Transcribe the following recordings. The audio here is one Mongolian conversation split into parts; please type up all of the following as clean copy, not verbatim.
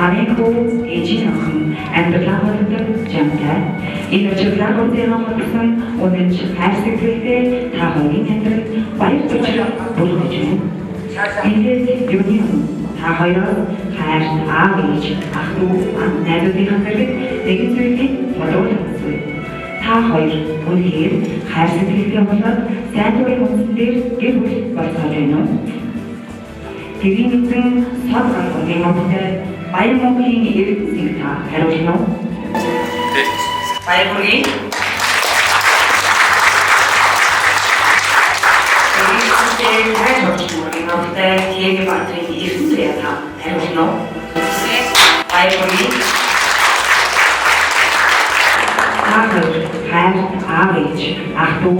аавын хүү ээжийн охин амьдралаа болдог жамтай энэ өчигдөр гонцгийн болсон өнөөч хайр сэтгэлтэй та хоёрын амьдрал баяр хөөрөөр бүрдэж байна. Ингээд юуны та хоёроо хайр аав ээж ах トゥ найзуудын зэрэг нэгэн зүйлийг бодуулсан. Та хоёр үнэхээр хайр сэтгэлтэй болоод сайн дурын үндсэн дээр гэр бүл болцоод байна уу? Тэрийн нэгэн сод гаргахын өмнө баяр мөнхийн эрдэсийг та хариулна уу? Баяр мөнхийн Тегі батрын эрдэнэ та хариулна уу? Баяр мөнхийн хайр аав ээж ах トゥ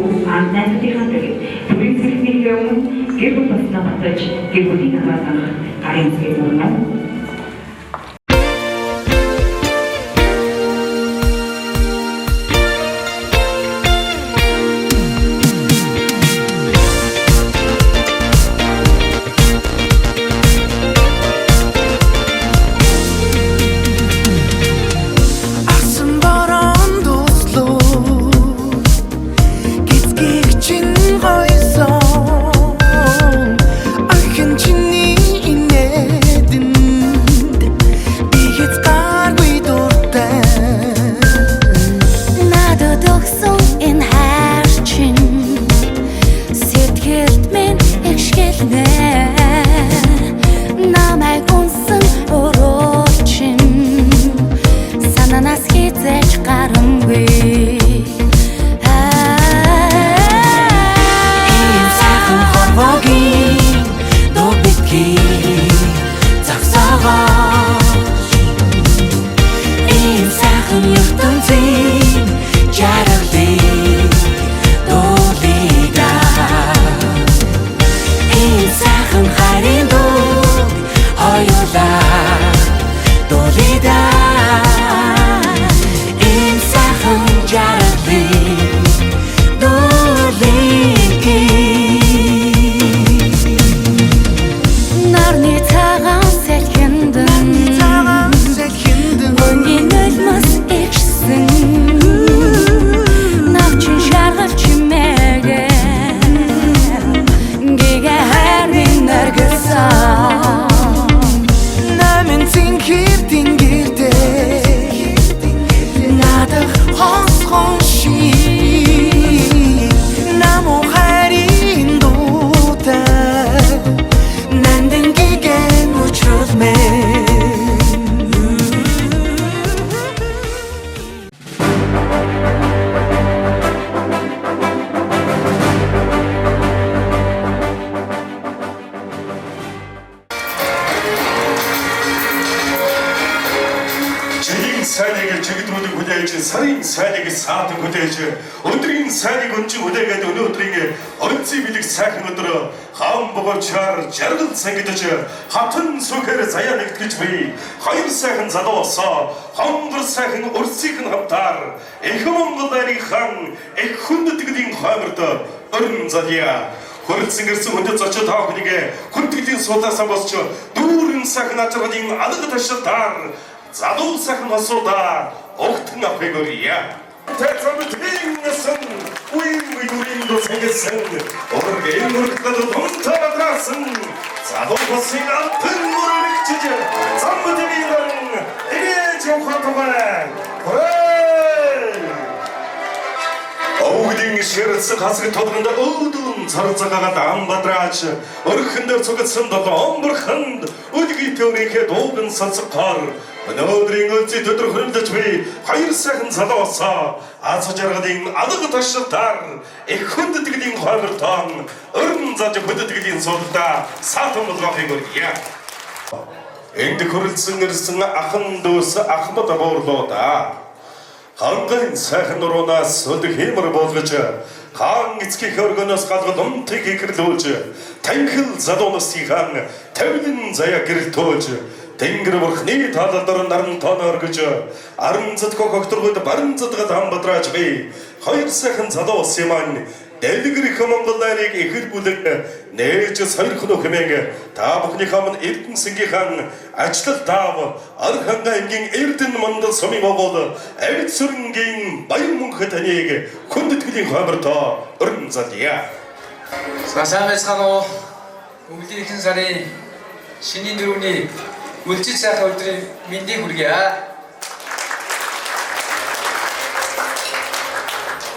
найзуудын зэрэг бүрийн зэрэгний өмнө гэр бүл болсноо батж гэр бүлийн хамгаалах гарын зэрэг өрнө. Сарын сайныг саатан хүлээж өдрийн сайныг өнчин хүлээгээд өнөөдрийн орцын билэг сайхан өдөр хаан богоочаар жаргал сангидаж хатан сүхээр заяа нэгтгэж бий хоёр сайхан залуусаа хонгор сайхан өрсийг нь хамтаар их Монгол нарийн хан их хүндэтгэлийн хойморд өрн залия хөрөлцөн гэрсэн хүндэт зочид таа хүнийг хүндэтгэлийн суудаасаа босч дүүрэн сайхан ачаалын алга ташилтаар залуу сайхан асуудаа огтэн апэгория тэцэмтингэсэн уймгүрийн дэсгэсэн оргэн мөрөктөд томтаадраасан залуу босын алтын мөрөгчж замбэдэгэн эгэж явхатваа Өвгдийн ширэлсэн хасаг толгонд өөдөн цар цагаагаад амбадраач өрхөндөө цугцсан долоо омборхонд өдгий төврийнхээ дууган сонсохоор өнөөдрийн үлций төдөр хөрөлдөж би хоёр сайхан залуусаа аз жаргалын алга ташилтаар их хүндэтгэлийн хоймортон өрн заж хүндэтгэлийн суултаа саатан болгохыг үргэлээ. Энд хөрөлдсөн ирсэн ахан дүүс ахмад буурлуудаа хангын сайхан нуруунаас өдөр хэмэр болгож хаан эцгийн хөргөнөөс гадгад умтыг ихэрлүүлж танхил залуунасынхан тавилан заяа гэрэлтөөж тэнгэр бурхны талалдар наран тоон оргиж арын цэдгөө хогторгод баран цэдгад хамбадраач би хоёр сайхан залуус юм Дэлгэр Монголыг ихэр бүлэг нээж сойрхон хэмээн та бүхнийхээ мань Эрдэнэсийнхаа ажлал даав Арханга аймгийн Эрдэнэ мандал сумын Монгол авид сүрэнгийн баяр мөнх таныг хүндэтгэлийн хоймортой өрн залъя. Сайн байцгаана уу? Өнгөрсөн ихэнх сарын шинийн дөрөвний үлжил сайхан өдрийн мэндийг хүргье.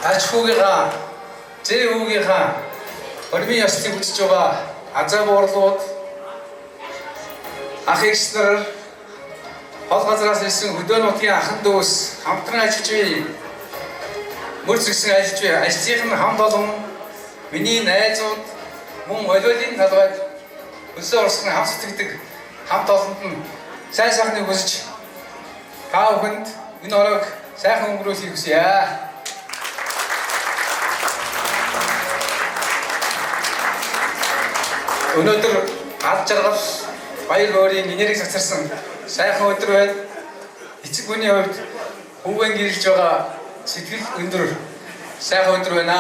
Аж хүүгийнхаа, зээ хүүгийнхаа ормын яслыг үзэж байгаа азаа буурлууд ах эгч нар хол газраас ирсэн хөдөө нутгийн ахын дүүс хамтран ажиллаж буй мөр зэгсэн ажиллаж буй ажлынх нь хамт олон миний найзууд мөн олиолын талбайд өсөө орсны хамт сэтгэдэг хамт олонд нь сайн сайхныг хүсэж та бүхэнд энэ оройг сайхан өнгөрүүлэхийг хүсье. Өнөөдөр аль жаргал баяр хөөрийн энерги цацарсан сайхан өдөр байна. Эцэг хүний хувьд хүүгэн гэрэлж байгаа сэтгэл өндөр сайхан өдөр байна.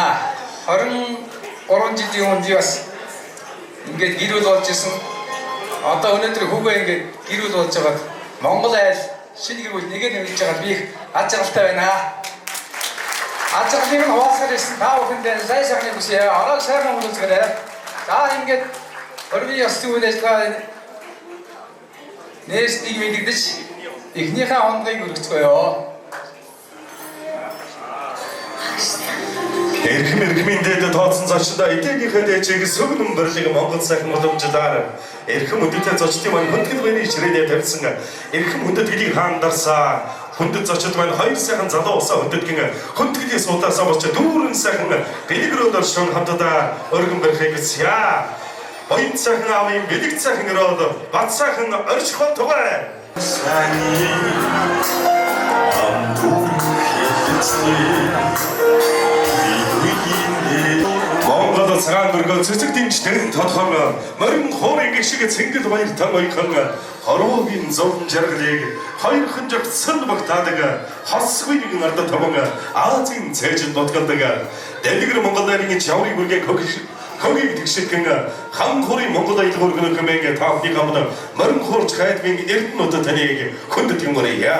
23 жилийн өмнө бас ингээд гэрүүл болж исэн. Одоо өнөөдөр хүүгээ ингээд гэрүүл болж байгаад Монгол айл шинэ гэрүүл нэгэ нэмж байгаа би их аж аргалтай байна. Аж аргалыг нь хуваалцахаар ирсэн та бүхэндээ сайн сайхныг хүсье. Ороод сайхан өнгөрүүлцгээрэй. За ингээд орны ястын үйл ажиллагаа нээснийг мэдэгдэж эхнийхээ хондгийг өргөцгөөё. Эрхэм дээд тооцсон зочдоо эдгийнхээ дэжиг сүгнэн борлыг Монгол сайхан боломжлоор эрхэм хүндэтэй зочдын маань хүндэтгэл байрны ширээдээ тавьсан эрхэм хүндэтгэлийг хаандарсаа хүндэт зочид маань хоёр сайхан залуу усаа хүндэтгэн хүндтгэлийн суудаасаа болж дүүрэн сайхан бэлгэрүүд оршин хамтдаа өргөн барихыг хүсье. Баян сайхан аавын бэлэг сайхан өрөөд бат сайхан оршихоо тугай. Монгол цагаан дөргөө цэцэг дэмжтэй тодхон морин хоорын гişиг цэнгэл баяртай баяхан хорвоогийн зовн жаргалыг хоёрхан жагтсан багтаадаг хосгүй нэгэн арда таван Азийн цээжин дутгалдаг дэлгэр Монгол нарийн чаврын бүргээ Хогийг тэгшилгэн хан хорын Монгол аялал өргөнөх хэмээн та бүхний хамт морин хоорч хайдгийн Эрдэнэт таныг хүндэт юм өрье.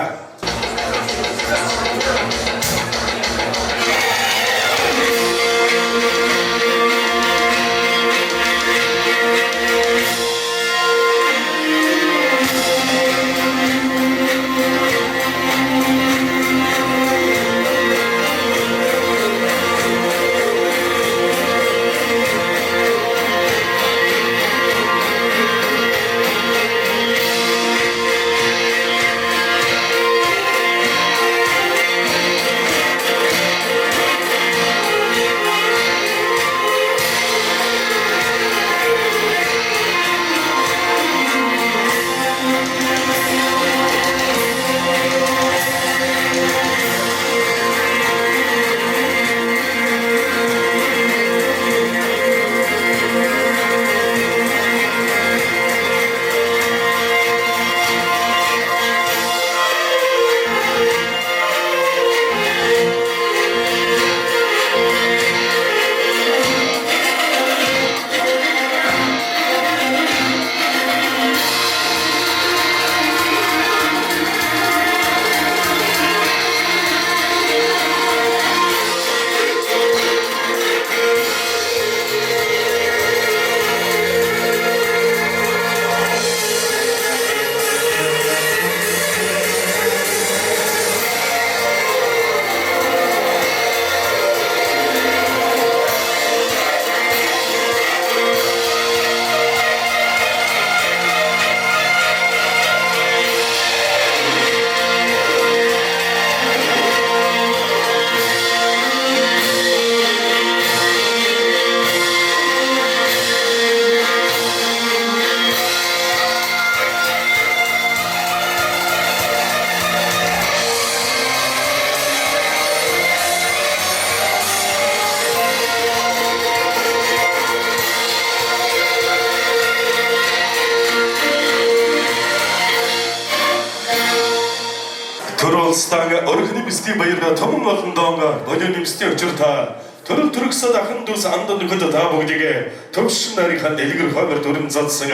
Төрөлстаг орхины бистийн баярга том олон доонга болооны бистийн өчр та Төрөл төрөксөд ахын дүүс андон нөхөд та бүгдийг төвшин нарийнхан дэлгэр хойгор дүрэн задсан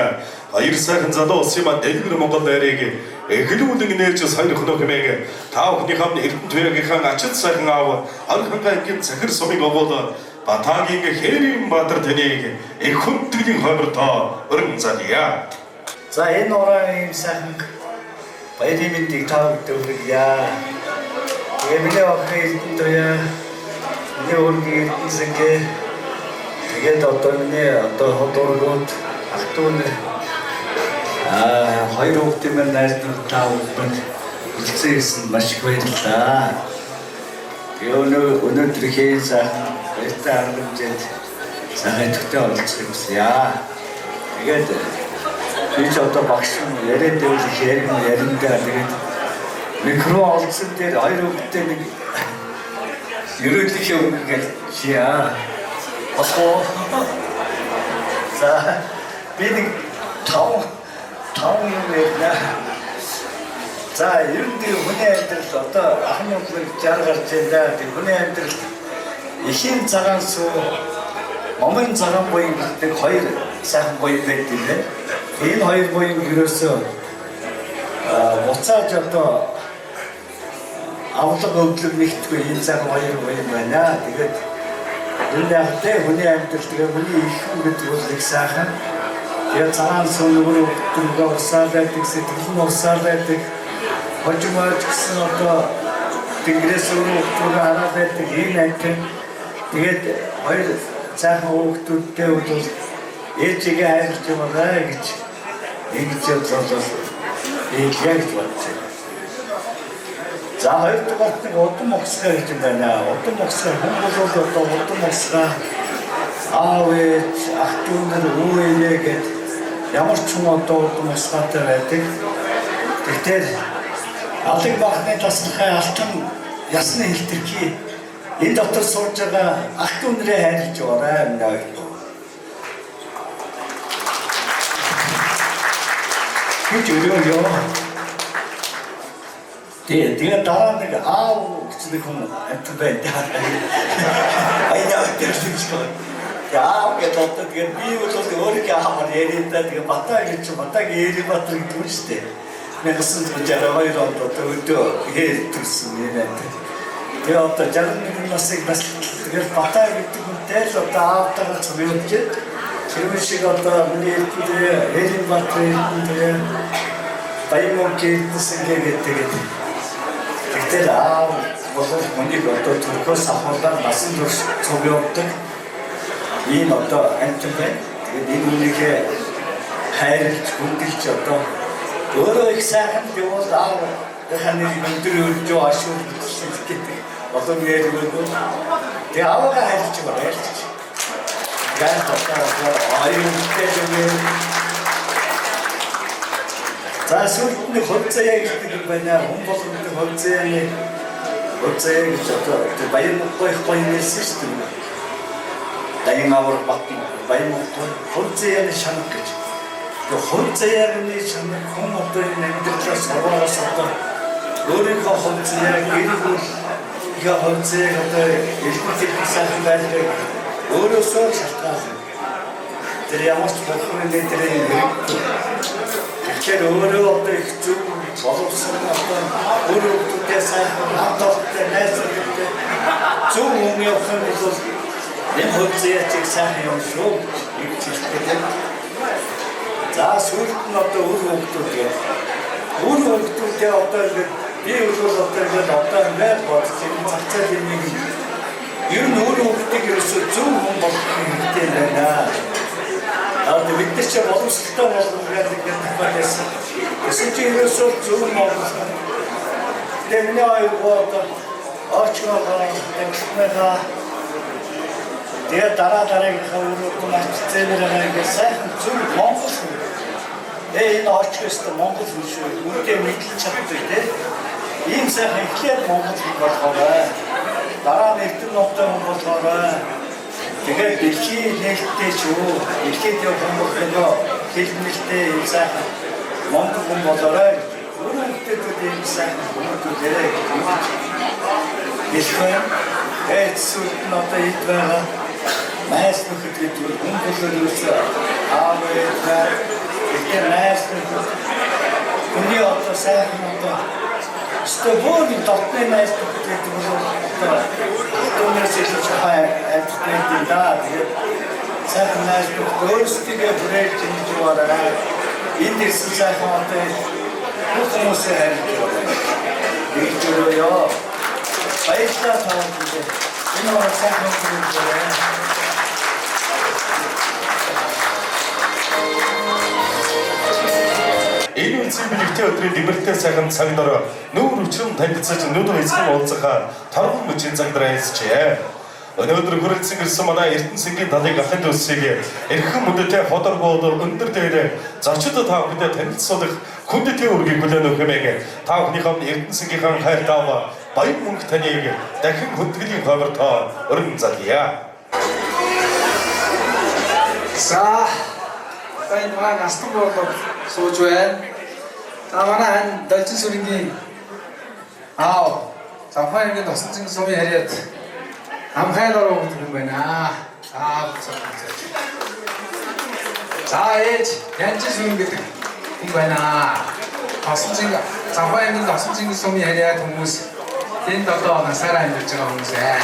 хоёр сайхан залуу улсын маань дэлгэр Монгол найрыг эхлүүлэн нээж хоёр хөнөө хэмээг та бүхний хамт Эрдэнэ туягийнхаа ачид сайхан аав анхангаа ингийн захир сумыг овол Батагийн Хэрийн Баатар таныг их хүндэтгэлийн хойгор та өрн залъя. За энэ орон юм сайхан баярын мэндийг та бүхэнд хүргье. Эмилээ охин Эрдэнэ туяа 내 우리 이생계 되게 어떤 게 어떤 호도로 악도는 허이로 때문에 날도 다 오pen 일찍 마시고 있다. 오늘 이렇게 해서 일단 이제 상해 특별 얼추였어요. 이게 이제 어떤 막심 예를 들어서 예린다 되게 그런 얼추 때 허이로 때문에 이렇게 오는 게 지야. 어서. 자, 비딩 타운이나. 자, 이런 데 혼내들서 어떤 한명들 잘갈 텐데 혼내들 이흰 자간수 몸은 자간 보이는 때 거의 싹 보이는데 이 거의 보이는 그래서 못 찾았다. 아무도 없는 미치고 인사가 와이로 보이면야 이거 눈에 때 혼내들 때가 우리 이거 들어서 사한 야 잘한 손으로 들어가 살다 득세 들고 살다 득 어쩌면 즉선도 딩그레스로 들어가 하나 될 이내게 이게 어디 자고 또 때우도 일찍이 해야지 좀 알아야겠지 이게 저서 얘기하기 좋았지. 자, 어떤 목수가 있던가냐? 어떤 목수가 홍보소도 또 어떤 목수가 왜 악도들을 우회에게 야물충어 또 어떤 목수가 때문에 그때 아직 막내 다스가 알던 야스네 일들기 이 doctor 소자가 악도들의 해줄 줄 알아야 그죠? dia taran dengan sudah kamu itu beda. Ayah terus ya kita dokter dengan biu terus orang kaya hamar ini tadi mata ini mata terus deh. Mereka sudah jalan orang dokter itu terus ini. Dia dokter jalan ini masih dengan mata itu terus tak terus sebelumnya. Sebelumnya dokter ini itu mata itu bayi mungkin itu sendiri. 그때 무슨 문제가 또 들고 사고가 말씀도 속에 없던 이 어떤 엔트맨 이분에게 해를 준비했죠. 또 여러 익사한 경우 하는 분들이 좀 아쉬울 수 있겠대. 어떤 예를 들고 대화가 해줄지 말아야지. 그래서 아유 때문에 자, 술꾼의 법제에 있는 거냐, 홍보꾼의 법제에 저도 많이 먹고 있는 시스템. 다양하고 바뀐 많이 먹고 법제에는 샤는 거지. 그 법제에는 샤는 공업도 있는 데서 서버라서 우리가 법제에 그리고 이가 법제에 갖다 일꾼들 비싼 가지고 어려서 찾아서 들이야마스 먹는 데들이 이렇게 어려웠던 좀 어렵습니다. 어려웠던 데서 한덕 때 내서 그때 좀 의미 없으면서 내 법제에 직사해요. 좀 이렇게 자 술꾼 어떤 어려웠던 게 어떤 비유도 어떤 왜 지금 작자적인 얘기 이런 어려웠던 게 그래서 좀 먹는 때나 나도 밑에서 먹을 수 있다고 생각했어. 실제로서 좀 먹었어. 때문에 이거 어쩌가 내가 내가 따라다니게 하고 그만 때문에 좀 먹었어. 내 어쩌겠어 먹었어. 우리 밑에 찾고 있대. 인생 이렇게 먹었어. 나라 밑에 먹던 거라. 그게 이렇게 낼때죠. 이렇게 되어 공부해도 길밀때 인사 먼저 공부하더라. 그런 때도 인사 공부도 되래. 이거요. Эцүүд нь одоо ид байгаа. Майс нөхөд гэдэг хүмүүст аав ээж ихтэй майс нөхөд хүний одоо сайхан одоо стабиль дотны майс нөхөд гэдэг нь одоо түүнээс илүү хай ажигтай даа. Тэгээд сайхан майс нөхөд өөрсдөө бүрээд хийж яваарай. Энд ирсэн сайхан одоо хүмүүсээ харж яваарай. Иржээ. Баярлалаа таатай. Энэ бол сайхан юм байна. Энэ үеийн бэлэгтэй өдрийн дэмэртэй сайхан цаг дараа нүүр өчрөн танилцаж нүдэн эзэн уулзахаа торгон мөчийн цаг дараа хэлжээ. Өнөөдөр хүрэлцэн ирсэн манай Эрдэнэсийн далыг ахын төсөйг эрхэм мөндөтэй ходоргоод өндөр дээр зочид та бүхэнд танилцуулах хүндэтгэн үргийг хүлээн өгөх юмэг та бүхнийхээ Эрдэнэсийн хайр таава баян мөнх таныг дахин хөдөлгөөний хавартаа өрн залъя. За энэ маань астан болоод сууж байна. За манай Должин сүрэнгийн аав Завхаангийн тосон цэнг сумын харьяат амхайлаар өгдөг юм байна. За ээж Янжин сүрэн гэдэг юм байна. Тосон цэнг Завхаангийн тосон цэнг сумын харьяат хүмүүс энд одоо насаараа амьдарч байгаа хүмүүс ээ.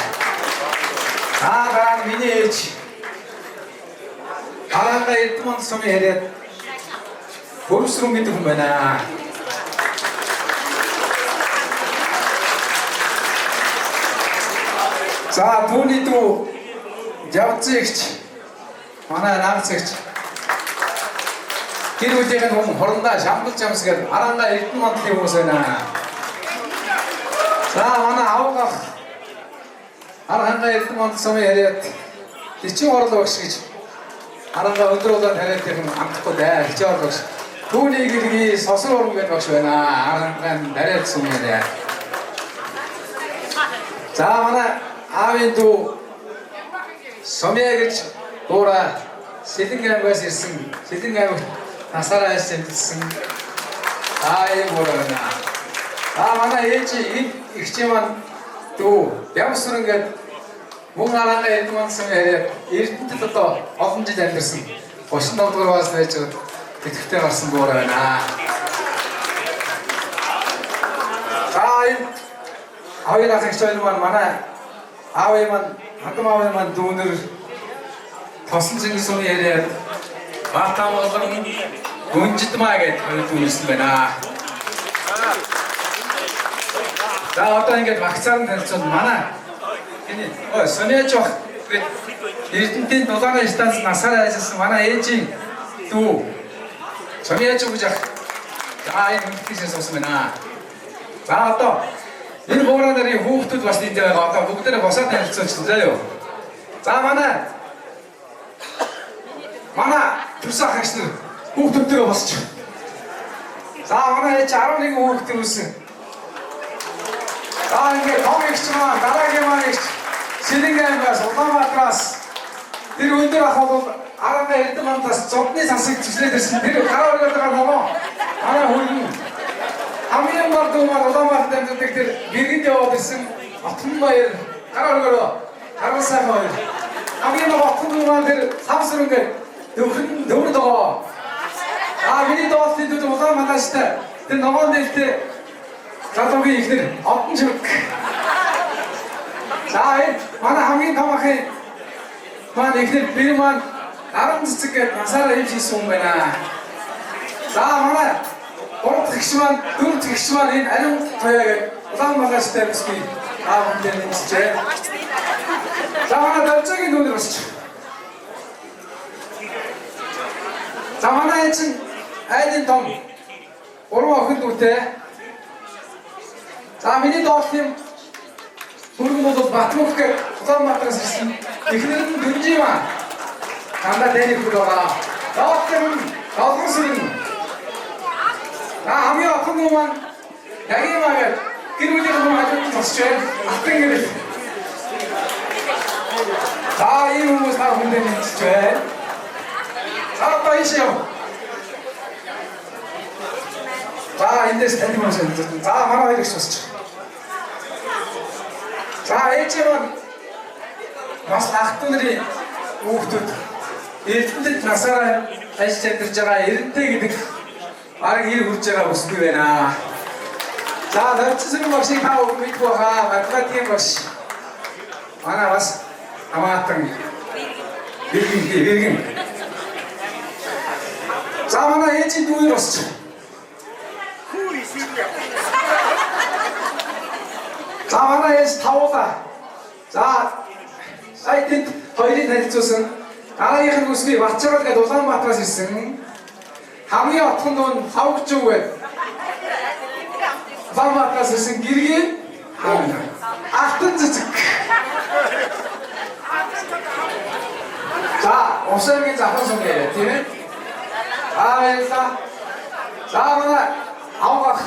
За дараа нь миний ээж Аранга Эрдмон сумын харьяат Бүрсрүн гэдэг юм байна. За түүний дүү Явцэгч манай наагцэгч гэр бүлийн хүмүүс хорондоо шамбал жамс гэдэг Аранга Эрдмонтын хүмүүс байна. За манай авгах Аранга Эрдмон сумын харьяат Ичийн орлоо багш гэж Аранга өндөр улаан харьяатын амтахгүй даа Ичийн орлоо багш. Түүний гэргийн сосор уран гэдэг багш байна. Арангаан дараад сумын харьяат. За манай аавын дүү Сомья гэж дуура Сэлэнг аймгаас ирсэн. Сэлэнг аймагт насаараа ажилласан. Ийм байна. Манай ээж ихчээ маань дүү Ямсүрэн гэдэг мөн Аранга Эрдмон сумын харьяат Эрдэнэтэд одоо олон жил амьдарсан. 35 дугаараас байж байгаа тэтгэвтэй гарсан дуур байна. За энэ хоёр ах эгч хоёр маань манай аавын маань хатам аавын маань дүүнэр тосон цэнг сумын харьяат Батан болон Гүнжидмаа гэдэг хоёр дүү ирсэн байна. За одоо ингээд вакцины танилцуулна манай энэ Сониач бах Эрдэнэтийн дулааны станц насаараа ажилласан манай ээжийн дүү Сониач гэж ах энэ үндэснээс суусан байна. За одоо энэ буурааны хүүхдүүд бас энд байгаа. Одоо бүгдээрээ босоод танилцуулчихсан заяа. За манай төрсөн ах эгч нар хүүхдүүдтэйгээ босч. За манай ээж 11 хүүхдтэй үүсэн. За ингээд том эгч маань дараагийн маань эгч Сэлэнг аймгаас Улаанбаатараас тэр өндөр ах бол Аранга Эрдэнэтээс зодны сансыг зүслээд ирсэн. Тэр гараа өргөд байгаа нөгөө манай хөргөн хамгийн мардумаар Улаанбаатарт амьдардаг тэр бэргэнд яваад ирсэн Отхон баяр гараа өргөрөө харгал сайхан баяр хамгийн нөгөө Отхон маань тэр самсрэнг дөрөнд байгаа. Миний доолтын дүүд Улаанбаатартай тэр ногоон дээлтэй залуугийн ихнэр Одон шүрэг. За энэ манай хамгийн том ахын маань ихнэр бэр маань 10 цэцэг гээд насаараа хийж хийсэн юм байна. За манай 3 дахь эгч маань 4 дахь эгч маань энэ ариун тояа гээд Улаанбаатартай бүсгүй аавынхаа нэмжээ. За манай Должигийн дүүнэр босч. За манай эцэн айлын том 3 охин дүүтэй. За миний доолтын Түргэн бол Батмөх гэх Улаанбаатараас ирсэн. Эхнэр нь Дүнжи маань дандаа дээрх бүр байгаа. Доолтын Долгон сүрэн. Хамгийн охин нь маань Ягийн маань гэр бүлийн хүмүүс хажууд тосч байна. Алтан гэрэл. За ийм хүмүүс та хүндээ мэдчихэж байна. За баяшаа. За эндээс тань хүмүүс байна. За манай хоёр их сонсч. За ээжээ маань бас ах トゥ нарын хүүхдүүд эрдэнэт насаараа ажиллаж амьдарч байгаа эрдэнэтэй гэдэг арга хэр хүрж байгаа бүсгүй байна. За навчсан багшийн таа өгмөд байгаа математикийн багш. Манай бас хамаатан бэргэн. За манай ээжийн дүүр босч. За манай ээж тавуулаа. За сайтд хоёрын танилцуулсан дараагийнх нь үсгүй Батчаргал гэдэг Улаанбаатараас ирсэн. Хамгийн отхон дуун хавгчуу гээд Улаанбаатараас ирсэн гэргийн ахтан цэцэг. За усааргийн захын сон гээ тийм ээ. За манай авах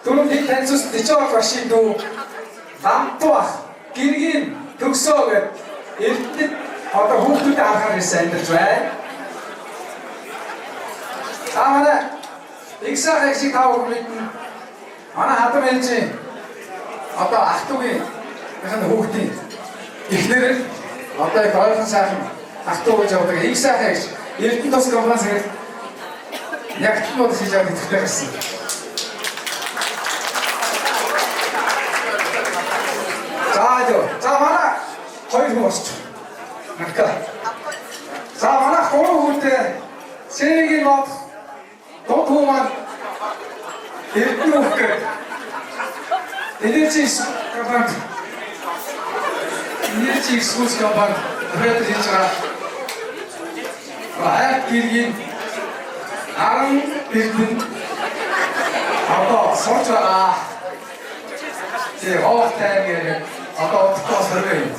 түрүүн хэд танилцуулсан Дижоо багшийн дүү Ламтуах гэргийн төгсөө гээд эрдэнэт одоо хүүхдүүд анхаар ирсэн амьдарч байна. За манай Игсах их тав хүмүүс манай хатам ээлжийн одоо ах トゥ гийн хүүхдийн эхнэр одоо их ойрхон сайхан ах トゥ гэж явдаг Игсах их эрдэнэт тус компаниас яг томод хийж байгаа гэдэгтэй байсан. За манай хоёр хүн босч. Марка. За манай гурван хүнтэй Сэргийн нот Тотуман эрдэнэт Энерги скулс компани хөтөл хийж байгаа. Баяр гэргийн 10 эрдэнэт одоо сурч байгаа. Тэгээ оохтай гэх одоо отгоос хэрэг юм.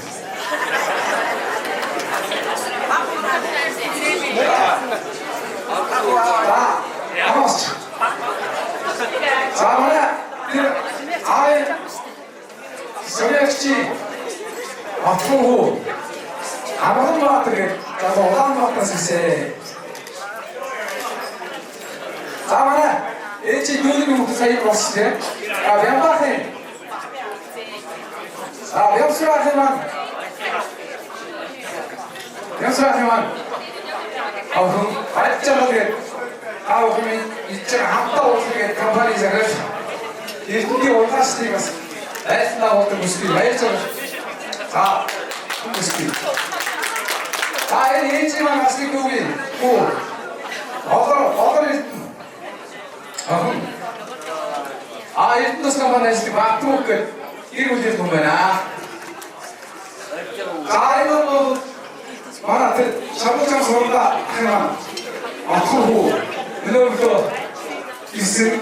За манай Соёлчи атхуу Улаанбаатар гэдэг Улаанбаатараас ирсэн. За манай ээжийн дүүний хүүхэд сая болсон тийм. Бямбахын. Бямсрахын маань. Ахын Батчаргал гэдэг аавын ичээр хамтаа уулздаг компани зэрэг эрдэнэт улаасны бас айснаа болдог бүсгүй баярлалаа. За бүсгүй. Энэ ээжийн маань асны дүүгийн хүү. Одор ахын эрдэнэт компаниас Батмук гэдэг гэр бүлийн хүн байна. За энэ бол манай тэр шамжаа сургуулаа ахын атхуу өнөөгөө ирсэн.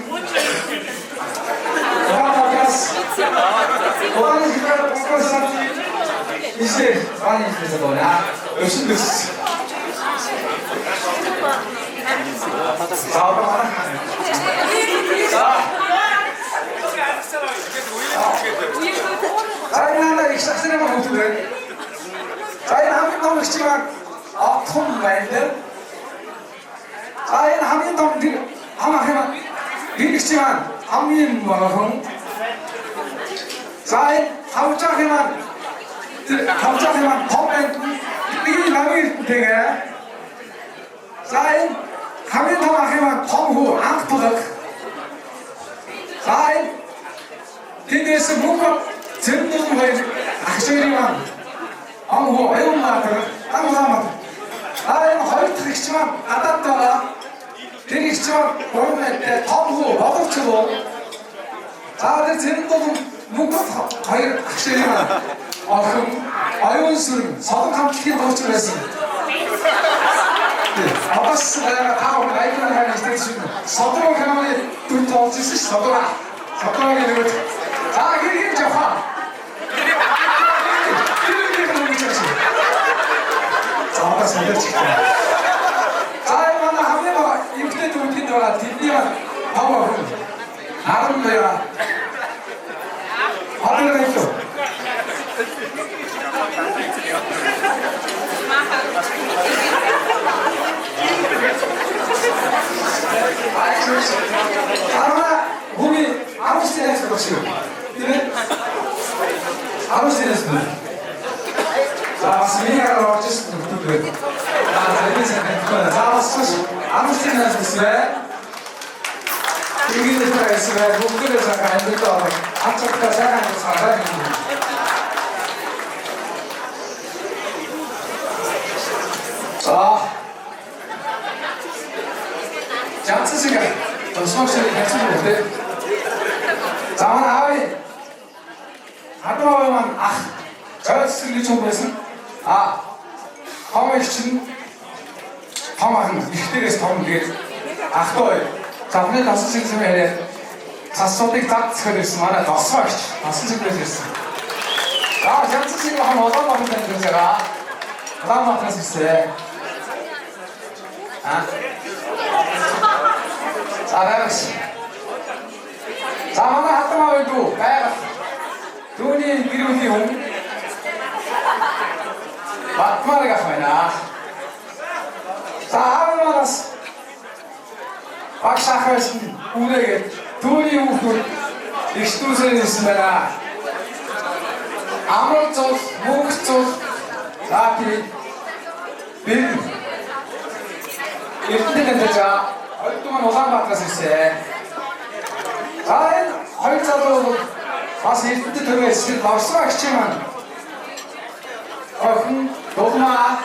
İşte aynı işimize doğru ha. Öşündüz. Sağ olun bana. Sayınlarla işlersene mi mutluluğu? Sayın hamim tam işçi var. Altın verdi. Sayın hamim tam bir ama hemen bir işçi var. Hamim var. Sayın havcak hemen 덤에 이게 남이 되게 사인 가면 하면 덤후 앙토덕 사인 뒤에서 뭔가 전동 거에 악셔리만 엉후 애용마들 땅사마들 사인 허리 트릭지만 아답다가 트릭지만 보면 때 덤후 어덕치고 사들 전동 뭔가 거의 악셔리만 아이온스는 서독 함께 넣어주고 했습니다. 아바스 내가 다 오늘 라이브를 하는 스테이션은 서독을 가만히 눈 떠주시 서독하게 되고 자 이렇게 이제 화 이렇게 가는 거지. 자 아바스 내가 찍자. 자 이만한 한명아 이렇게 돌핀다가 뒷니만 봐봐 나름 내가 어디가 있어? 아마 몸이 아버지 했을 것이고, 이는 아버지 했을 앞쪽부터 생각하면서 살아가는 자, 장수 씨가 수학실에 같이는데 자만 아이 아까만 저 쓰기 좀해서 방어 için tamam işleriz tamam diye ahtoy zaten nasıl sizin hele tasoduk tak çıkarırsın bana tasmak nasıl çıkarırsın ya 장수 씨가 한 어떤 맛을 내는 제가 어떤 맛을 쓰세 잘하겠어 자만 하트마을도 가야 돈이 이루기 용 맞마르가 하나 자 알만하스 박샤하신 우리에게 돈이 우고 익스투스에 있으면 아무쪽 목쪽 나비 빌 이렇게 되자 얼동안 오상 받았을 자 활자도 와서 이때 들어있을 말씀하 시지만 너구나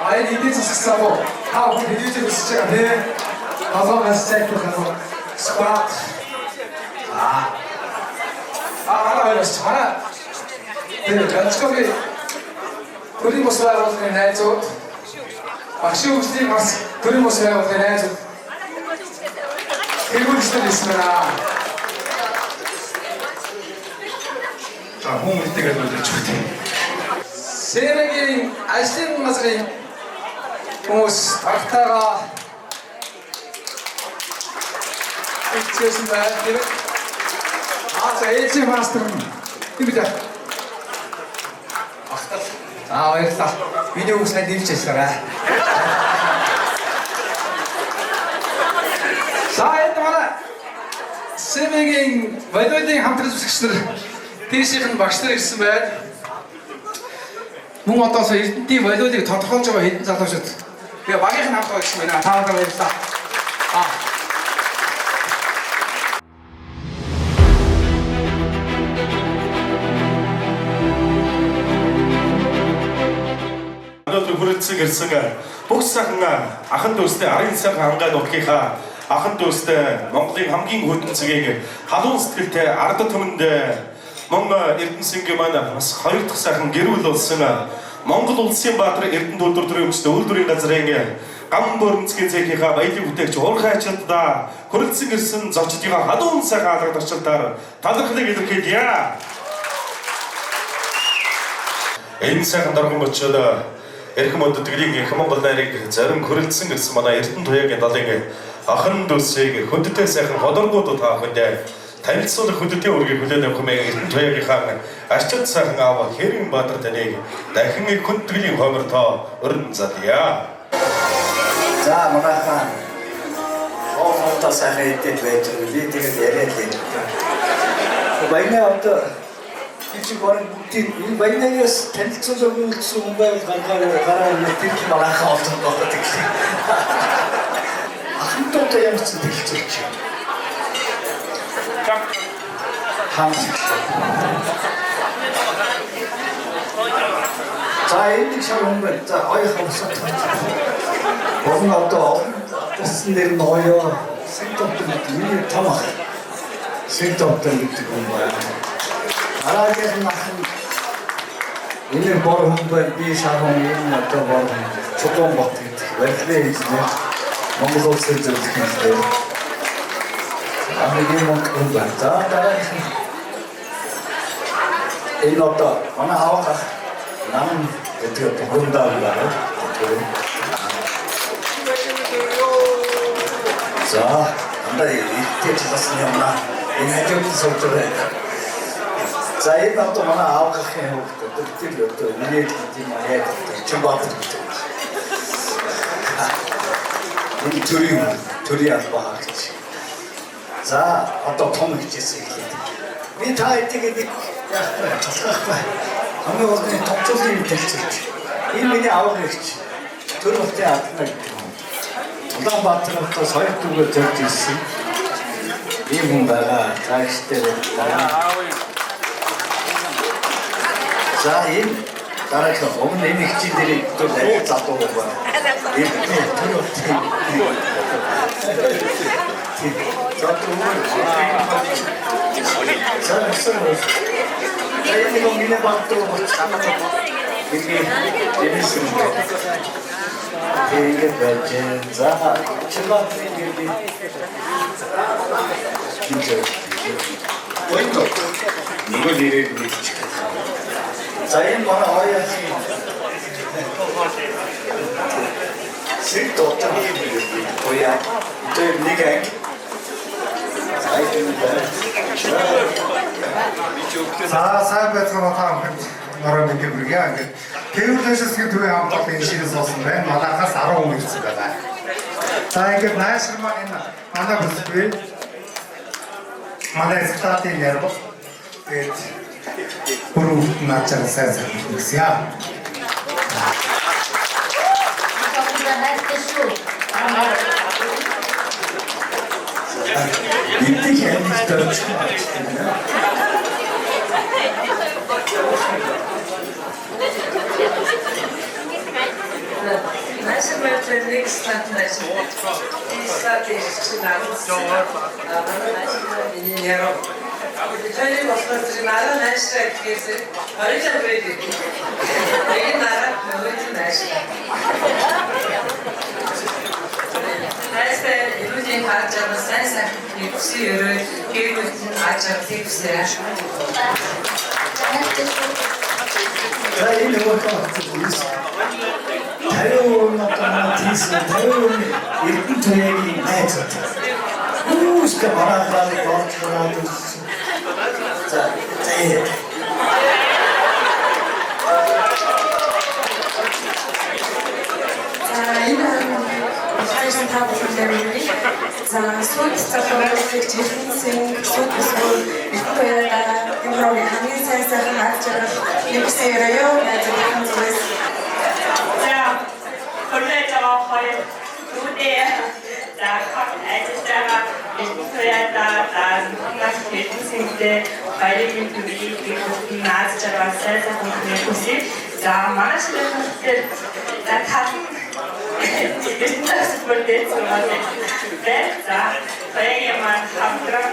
아예 이때서 식사고 우리 대주제로 시작가 돼 가서 메시지도 가서 스쿼트 하나 올렸어 하나 연습하게 그린 모습을 하고 내줘 박시우 씨 그린 모습을 하고 내줘 일본 시대도 있으면 자 호흡 이때가 이제 좋대 세명이 아시는 것을 모스 박타가 있으신가요? 자 H 마스터는 이보자 어딨다 비디오 사진 입체시더라 자 일단 세명이 웨더딩 함께 주식들 대시는 박시들 있으면 mong 어떠서 이 외도들이 더 터져가 있다 터졌. 그 막에 나타가 있으면 다음으로 해봅시다. 너도 그렇지 그랬으니까 복사한가 아픈 도스때 아린사가 한가 높게가 아픈 도스때 몽골이 함긴 고통스게 하동 스틸때 아르토트문데 뭔가 эрдэнэсэнгэмана бас хоёр дахь сайхан гэрүүл улсына Монгол улсын баатар эрдэнэ дүүлдвэр өмчтэй үйлдвэрийн газрын гам бөрөнцгийн цэхийнхаа баялаг бүтээгч уурхай ачаалтаа хүрэлцэн ирсэн зочдынхаа хадуун сайхан алгад орчилтаар талархлыг илэрхийлье. Энэ сайхан дарган бочод эрхэм өдөртгөлийн эрхэм Монгол найрыг зарим хүрэлцэн ирсэн манай эрдэнэ туяагийн далын ахын дүүсийг хөдөлтэй сайхан ходоргууд таахад танилцуулах хөдөлтийн үргийг хүлээн авах хэмээн эрдэнэ туяагийнхаа арчид сайхан аав Хэрэн Баатар таныг дахин хүндэтгэлийн хомертоо өрн залъя. За манайхаа хоолтой сайхан идэж байж байгаа. Тэгээд яриад л юм. Баянаа одоо чи борон бүгдийг энэ баянаас танилцуулах үйлс юм байл гараа мэдэрч манайхаа олсон болоод ирлээ. Ахмадтай ямар ч хэлцүүлж байна. 자, 엔딩 샤롱은 자, 어이하고 썼다. 뭔가 또 뜻은 내린 어여 생각도 느끼는 타마 생각도 느끼는 거야. 알아야 나한 오늘 바로 한번 이 샤롱이 어떤 바로 조금 먹게 왜 그래 이제 뭔가 없을 줄 느끼는데. 아무리 뭐 그런 거 같다. 이 어떤 어느 하와가 나는 어떻게 모른다는 거야. 자, 한달에 이때 찾았으면 나 인해적 속도래. 자, 이 나도 하나 하와가 해요. 그때 또 위에 있지 말이야. 좀 앞으로 우리 둘이 안 봐. 자, 어떤 통을 있겠어. 우리 다 이때게 야, 아무 어떤 독점이 됐지. 이민이 아우겠지. 들어올 때 아픈 날. 부담 받으면 또 서역두고 적지 있어. Би хүн байгаа. Цааштай байна. За энэ дараагийн өмнө энэ хичээл дээр зөв арай залуу байгаа. Эртний тэр утгыг. Энэ нэг минь баттуу боцгаана. Ингээд байж за чимээ Ойто нөгөө нэрээр нэгчих. За энэ манай хоёрын Сэг доктор хоёа тэр нэг анги. За сайн байцгаана та бүхэнд нөрөө нэг бүргээ ингээд тэрүүлээсээ төвөө хамтлагын энэ ширээс болсон байна. Манайхаас 10 хүн ирсэн байна. За ингээд наашир маань энэ манай бүсгүй манай статын ярбал тэгээд бүрүү наачаар сайн гэсэн яа. Бид яг төрч Наши мэдлэг статнаас статистик наадсан. Энэ яро. Тэр болохоор нара нааштай гэсэн оригинал брэд. Энэ нара нөгөө нааштай. Нааштай юуны хаач сайн нэгси өрөө гэрүүл хаач тэгсээ. За энэ нөгөө хүмүүс 타요나타나 티스 타요 일꾼 저에게 나이스 우스가 바라바리 거쳐라도 자 이런 다 보시면 자 소리스터를 제신생 소리스를 이거야다 이런 한인 사회에서 나처럼 육세라요 나중에 자, 걸레자가 거의 무대에 자, 아저씨가 이거야다 나 누군가 제신생 때 발리민 둘이 그리고 나처럼 살짝 보는 곳이 자, 많으시는 분들 자, 같은 Бизнес модели. За, баягман хамтран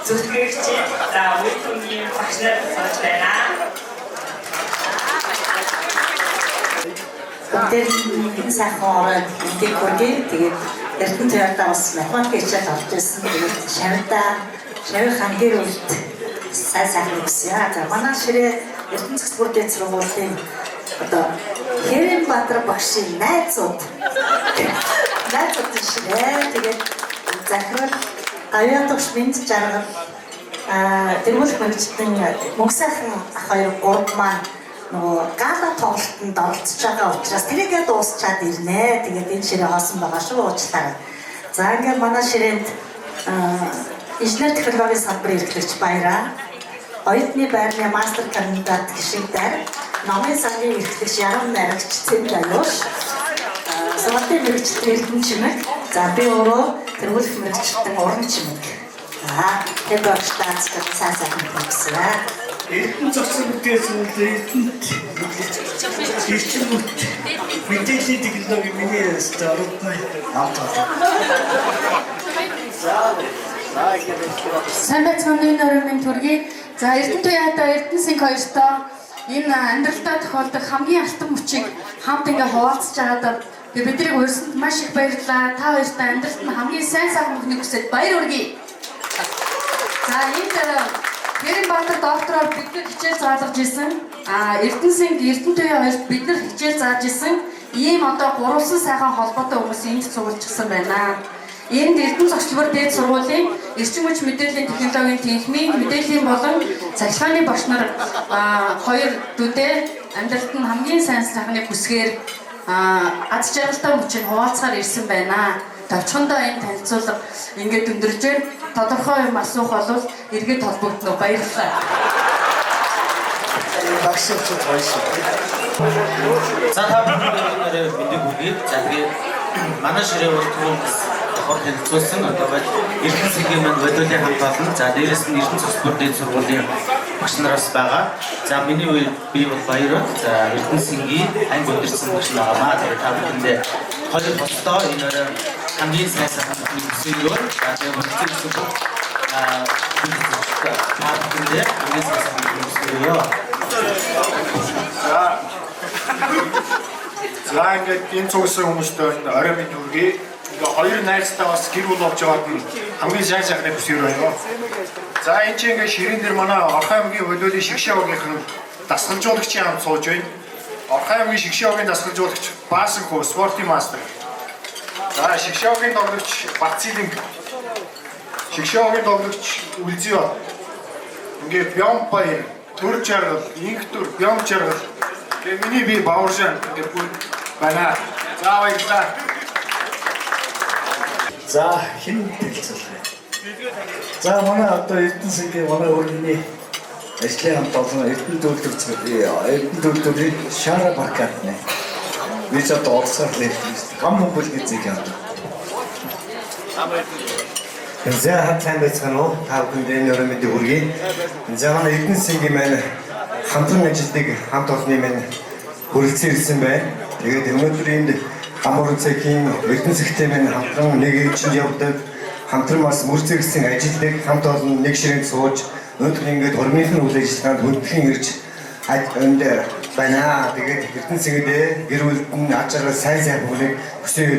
зүтгэгч за үеийн багшлаар сууж байна. Тэр энэ сайхан ороод мэдээ хүргэе. Тэгээд Эрдэнэ Туяатаа бас математик хичээл авч ирсэн. Тэгээд шавь хангэр үлд сайн өгсөн. За, манай ширээ Эрдэнэ Цэгц бүрдийн сургуулийн одоо Хэрэм Баатар багшийн найзууд ширээ. Тэгээд захирал Аяатагш Минт жаргал тэргүүлэх мэргэжлийн мөнх сайхан ах хоёр гурав маань нөгөө гала тоглолтод оролцож байгаа учраас тэрийгээ дуусчаад ирнэ. Тэгээд энэ ширээ хоосон байгаа шүү уучлаарай. За ингээд манай ширээнд инженер технологийн салбарын эрхлэгч Баяраа, оюутны байрны мастер кандидат гишүүдээр намын сангийн эрхлэгч Ярам Нарагч Цэвд Аюуш, сургуулийн мэргэжлийн Эрдэнэ Чимэг, за би өөрөө тэргүүлэх мэргэжлийн Уран Чимэг. За тэр багштаац сайн хэлсэн. Эрдэнэ зохицол бүтээс Эрдэнэт ирчимгүт мэдээллийн технологи миний стартны хамтаа. Сайн байцгаана энэ өрөөний төргий. За Эрдэнэ Туяатаа Эрдэнэ Синг хоёртоо энэ амьдралдаа тохиолдох хамгийн алтан мөчийг хамт ингээ хуваалцж байгаад биднийг урьсанд маш их баярлалаа. Та хоёртаа амьдралд нь хамгийн сайн мөхнийг хүсэж баяр хүргэе. За энд Хэрэм Баатар доктороор бид нар хичээл заалгаж исэн. Эрдэнэ Синг Эрдэнэ Туяа хоёрт бид нар хичээл зааж исэн. Ийм одоо гурван сайхан холбоотой хүмүүс энд цуглуулчихсан байна. Энд Эрдэнэ зохицлбор дээд сургуулийн эрчим хүч мэдээллийн технологийн тэнхимийн мэдээллийн болон цахилгааны багш нар хоёр дүдээ амьдралд нь хамгийн сайн сайхныг хүсгээр аз жаргалтай мөчийг хуваалцахаар ирсэн байна. Товчхондоо энэ танилцуулга ингээд өндөрлж байна. Тодорхой юм асуух бол эргээд холбогдно. Баярлалаа. Багшч баярлалаа. За та бүхэн мэдээ хүргэе. За тэгээд манай ширээ урд түрүүн бас давхар танилцуулсан. Одоо бол Эрдэнэ цэгийн манд бодиолын хамт олон. За дээрэс нь Эрдэнэ цус спортын сургуулийн багш нараас байгаа. За миний үе би бол Баярууд. За Эрдэнэ цэгийн анги өдөрсөн багш наамаа. Тэгээд та бүхэндээ хоёр бостоо энэ өрөө хамгийн сайн хамтны төсөөлөөр тэгээд бүрдсэн та бүхэндээ хамгийн сайн хамтны төсөөлөё. За ингээд энэ цугсан хүмүүстээ орой минь хүргэе. Ингээ хоёр найзтай бас гэр бүл болж байгаад нь хамгийн сайн сайхны хүсээр байна. За энэ чинь ингээ ширээн дээр манай Орхон аймгийн хөлөөлийн шигшээгийн дасгалжуулагчийн хамт сууж байна. Орхон аймгийн шигшээгийн дасгалжуулагч Баасанхүү спортын мастер. За шигшээгийн тоглогч Бацилинг. Шигшээгийн тоглогч Үлзио. Ингээ Бямбаяр, Төр жаргал, Инх төр, Бям жаргал. Тэгээ миний би Бауршан ингээ бүр байна. За баярлалаа. За хэн хэлцүүлээ. За манай одоо Эрдэнэ цэгийн манай өөрийн ажлын хамт олон Эрдэнэ төлөвлөлтийн Шара Баркатны. Бид одоо олсоор лээ. Гам хөнгөл гэж юм. За хатсан байцгаана уу? Та бүхэнд энэ өрөө мэдээ хүргэе. За манай Эрдэнэ цэгийн маань хамтран ажилладаг хамт олонны маань хүрэлцэн ирсэн байна. Тэгээд өнөөдөр энд Хамуурын цэгийн Эрдэнэ цэгтэй маань хамтран нэг ээлжинд явдаг, хамтран бас мөрцөгсөн ажилладаг хамт олон нэг ширээнд сууж өнөөдөр ингээд хормынхын үйл ажиллагаанд хүндэхэн ирж энд байна. Тэгээд Эрдэнэ цэгэдээ гэр бүлд нь аж аргал сайн сайн бүхнийг хүсье.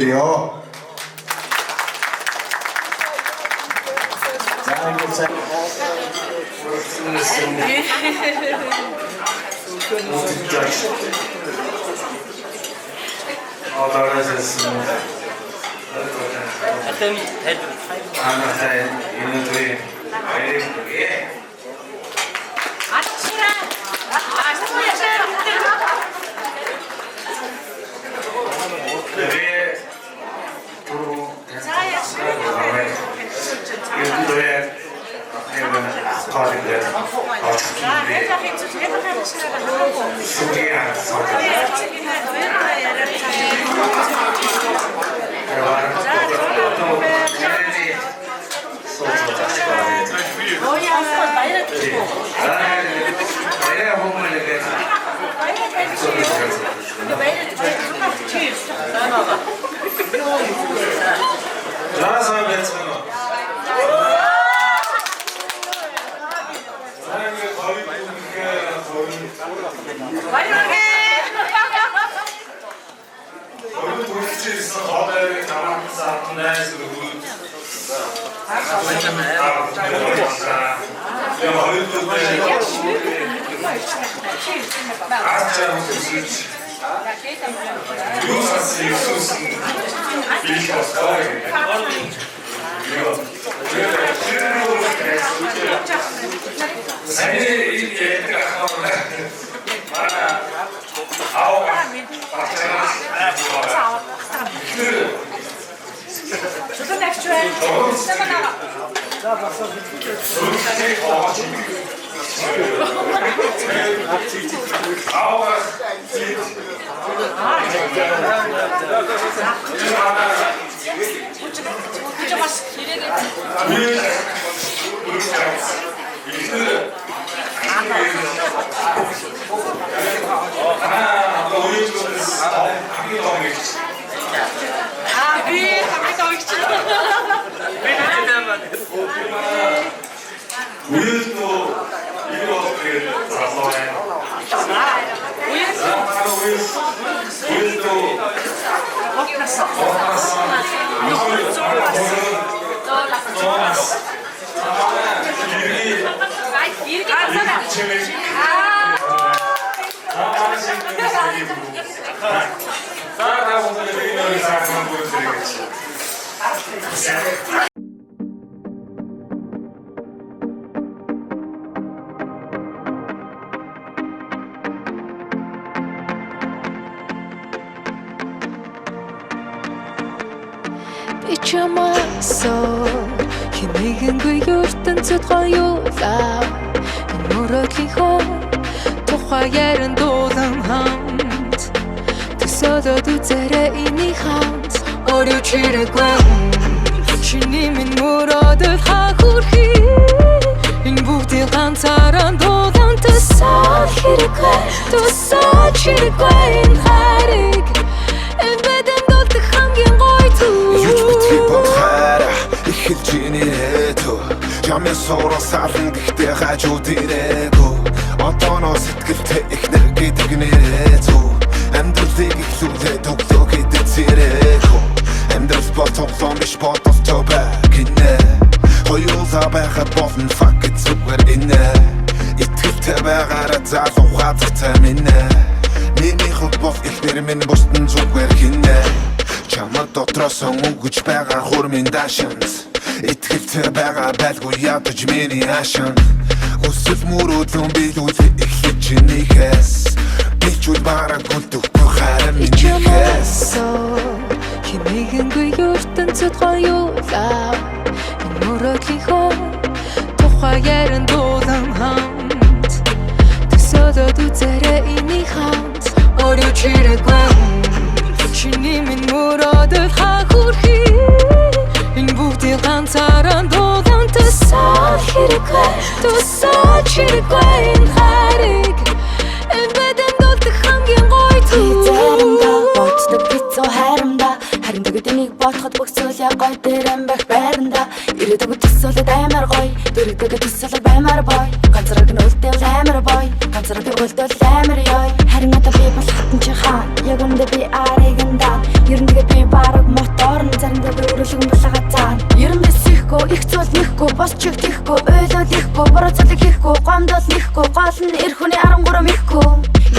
Ичамасо хинэгэнгүй ертөнцөд гоёлаа мөрөдлийн хоо тухай яран дуулан хамт төсөөлөд үзээрэй энийг хамт орой чирэгвэн Чиний минь мөрөөдөл хахурхи энэ бүгдийг ганцаараа дуулан тусаад хэрэггүй тусаад хэрэггүй энэ хайрыг энэ бэдэм дуулдаг хамгийн гоё түр Юуч битгий бодхаараа эхэлж инээдөө Ямын сууран салан гэхдээ хажууд ирээгүй Одооно сэтгэлтэй ихнэр гэдэг нэрээзүү Амьдралыг ихлүүлээд өглөө гэдэг зэрэгүү Амьдрал бол тоглоом биш бодолтой байгинэ Хоёулаа байхад болно fuck it зүгээр инэ Итгэлтэй байгаараа залуу хазагтай минэ Миний хувьд бол ихнэр минь бусдын зүгээр хинэ Чамд дотроос өнгөж байгаа хурмын дашинс Итгэлтэй байгаа байлгүй ядаж миний ашин Өсөл мөрөөдлөн биелүүлээ эхлэж чинийхээс Бичүүл бараг гүлдэхгүй харин минийхээс Химигэнгүй ертөнцөд гоёлаа энэ мөрөөдлийнхөө тухай яран дуулан хамт Төсөөлөд үзээрэй энийг хамт Орой чирэггүй Чиний минь мөрөөдөл хахурхи энэ бүгдийг ганцаараа дуулан тусаад хэрэггүй тусаад хэрэггүй энэ хайрыг энэ бэдэм дуулдаг хамгийн гоё түр Заримдаа боддог бицүү хайрамдаа Харин тэгээд энийг бодоход бүх зүйл яг гоё дээрэн байх байранда Ирээдэг төсөөлөд амар гоё Дөрөгдөг төсөөлөд баймар бой Ганцаараа нь үлдээл амар бой Ганцаараа би үлдээл амар ёй Харин одоо би бол хатан чи хаан Яг үндэ би аригандаа Ерэн тэгээд би бараг мотор Заримдаа би өрөөлгөн булагаа цаан Ерэн би сихгүй их зүйл нэхгүй Бос чиг тийхгүй ойлол ихгүй Бороо цалиг хийхгүй гомдол нэхгүй Гол нь эр хүний 13 ихгүй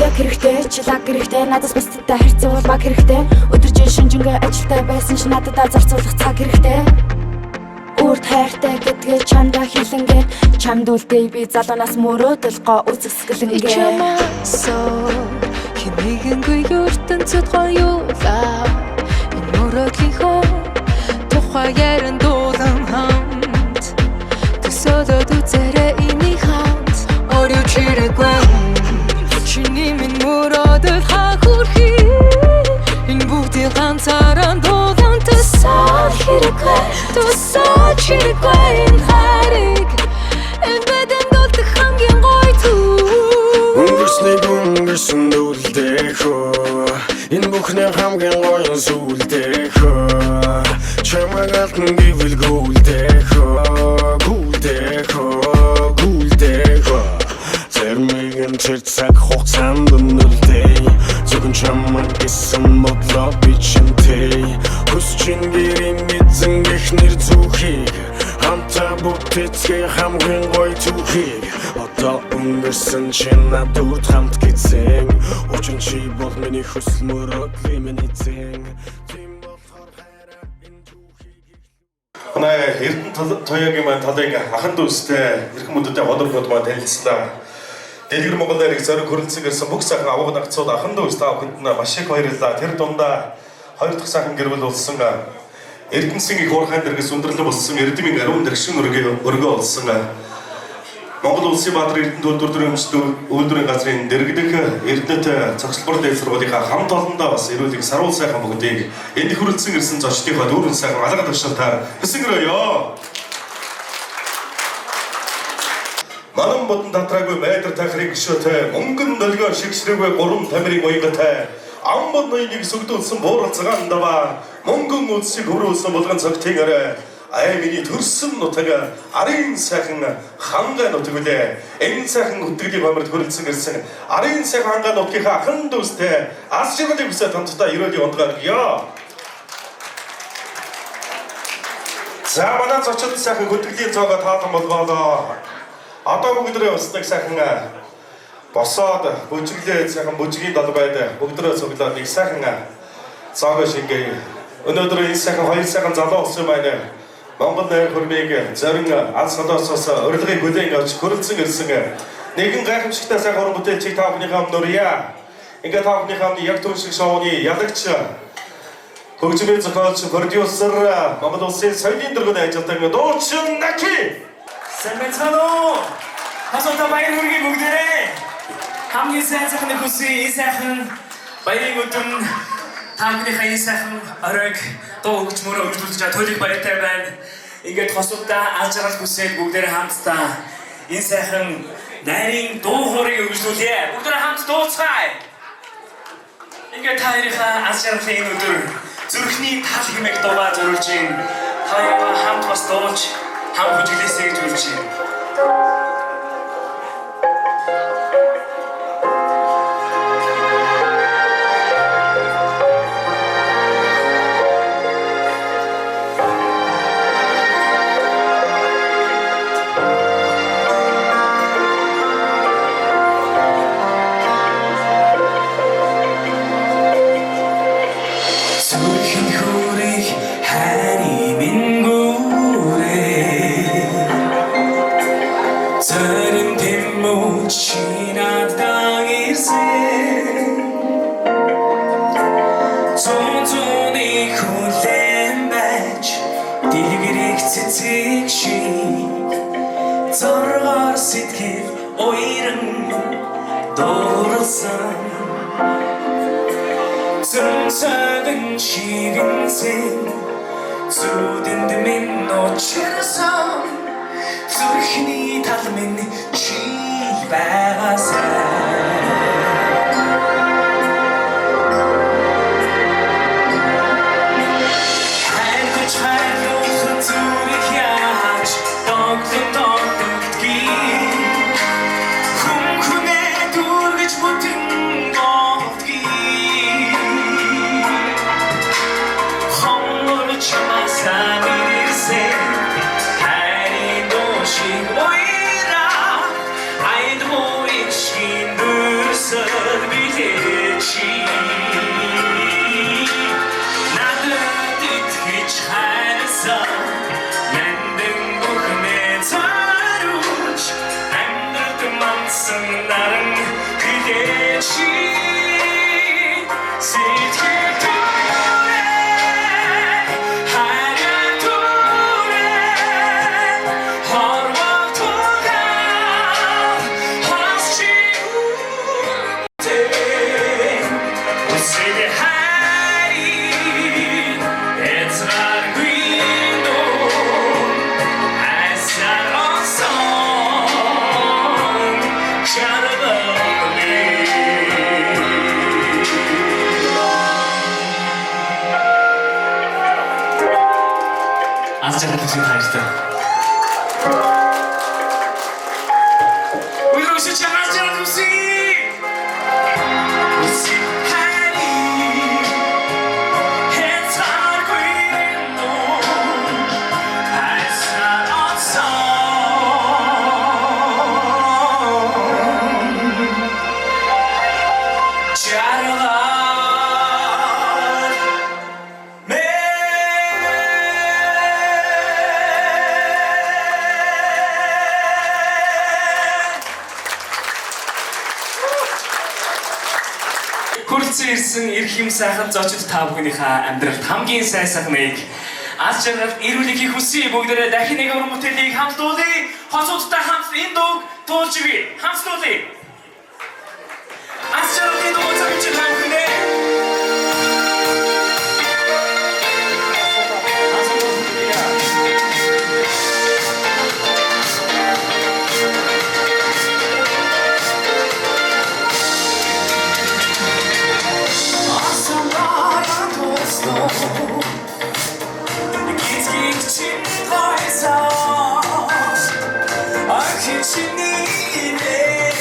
Яг хэрэгтэй чи лаг хэрэгтэй Надаас бусдтай харьцан бол баг хэрэгтэй Өдөржин шүнжингээ ажилтай байсан ч надад зарцуулах цаг хэрэгтэй Үрд хайртай гэдгээ чамдаа хэлэнгээ Чамд үлдээ би залуунаас мөрөөдөл гоо үзэсгэлэнгээ Чамаасоо химигэнгүй ертөнцөд гоёлаа энэ мөрөөдлийнхөө тухай яран дуулан хамт Төсөөлөд үзээрэй энийг хамт Орой чирэггүй Чиний минь мөрөөдөл хахурхи энэ бүгдийг ганцаараа дуулан тусаад хэрэггүй тусаад хэрэггүй энэ хайрыг энэ бэдэм дуулдаг хамгийн гоё түр Өнгөрсөн дүүлдэхөө Энэ бүхний хамгийн гоё сүлдэхөө Чамайг алтан гэвэл гүлдэхөө Зармиг нь тэр цаг хугацаанд өнөлдэй Зөвхөн чамайг гэсэн бодлоо би чинтэй Хүсчин гэрийн эзэн эхнэр зүхийг Хамтаа бүтээцгээ хамгийн гоё түүхийг Одоо өнгөрсөн чинь над үрд хамт гизэн Учир чи бол миний хүсэл мөрөөдлийн минь эзэн Тийм болохоор хайраа энэ түүхийг Манай Эрдэнэ Туяагийн маань талыг ахан дүүстэй эрхэм мөдөдөө хоноргод маань танилцлаа. Дэлгэр Монгол нарыг зориг хөрөлцөн ирсэн бүх сайхан аваг нагцууд ахан дүүс та бүхэнд маш их баярлалаа. Тэр дундаа хоёр дахь сайхан гэрэл болсон Эрдэнэсийн их хуурхайн дэргэс өндөрлөг болсон Эрдэмийн ариун дэргшин өргөө болсон Монгол улсын Баатар Эрдэнэ төлөвлөрийн үйлдвэрийн газрын дэргэдэх Эрдэнэт цогцлбор дээд сургуулийнхаа хамт олондоо бас эрүүлэг саруул сайхан бүгдийг энд хөрөлцөн ирсэн зочдынхаа дүүрэн сайхан алга төвшөлтөөр хэсэгрөөё. Манан бодон татраагүй байдар тахрын гişөөтэй мөнгөн нөлгөө шигшрээгүй 3 тамирын уянгатай амбод ноёныг сүгдүүлсэн буурал цагаандава мөнгөн үдсийг хөрүүлсэн булган цогтын арай миний төрсөн нутаг арын сайхан хангаа нутаг үлээ энэ сайхан хөтгөлийн бамрд хөрөлцөн ирсэн арын сайхан хангаа нутгийнхаа ахан дүүстэй ас жаргалыг хүсэж хамтдаа ерөөлийн ондгааргийо. За манай зочид сайхан хөтгөлийн цоогоо таалан болволоо. Одоо бүгдээ устдаг сайхан босоод бүжиглээ сайхан бүжгийн далбайд бүгдээ цуглаад нэг сайхан цоогоо шингээ. Өнөөдөр энэ сайхан хоёр сайхан залуу болсон байна. Монгол найр хөрмийг зарим алс холоосоос урилгыг хүлээн авч хөрөлцөн ирсэн нэгэн гайхамшигтай сайхан уран бүтээлчийг та бүхнийхээ амнуурья. Ингээд та бүхнийхээ амны яг түн шиг шоуны ялагч хөгжмийн зохиолч продюсер Монгол улсын соёлын дөргөний ажилтан Дуучин Наки. Сэмбэцано хасота баяр хүргэе бүгдээрээ хамгийн сайн сайхны хүсье энэ сайхан баярын өдөр та бүхнийхээ энэ сайхан оройг дуу өгч мөрөө өгүүлж байгаа төлөв баяртай байна. Ингээд хосуудаа аз жаргал хүсээд бүгдээрээ хамтдаа энэ сайхан найрын дуу хоорыг өгүүлээ. Бүгдээрээ хамт дууцгаая. Ингээд та хоёрынхаа аз жаргалын энэ өдөр зүрхний тал хэмээх дуугаа зориулж байна. Та хоёроо хамт бас дуулж хам хүжиглээсэй гэж хүсэж байна. Зоргоор сэтгэл уйран дуурсан Зүнцэгэн шигэнсэн зүдэнд минь очирсан зүрхний тал минь чи байгаасай аз жаргал хүсэж хайртай. Уйрууш чамаас жаргал хүсье. Хүрэлцэн ирсэн эрх юм сайхан зочид та бүхнийхээ амьдралд хамгийн сайн сайхныг аз жаргал ирүүлэхийг хүсье. Бүгдээрээ дахин нэг уран бүтээлийг хамт дуулъя. Хосуудтай хамт энэ дууг дуулж өгье. Хамт дуулъя. Аз жаргалын дуу зөвч та бүхэндээ Чиний нэрээр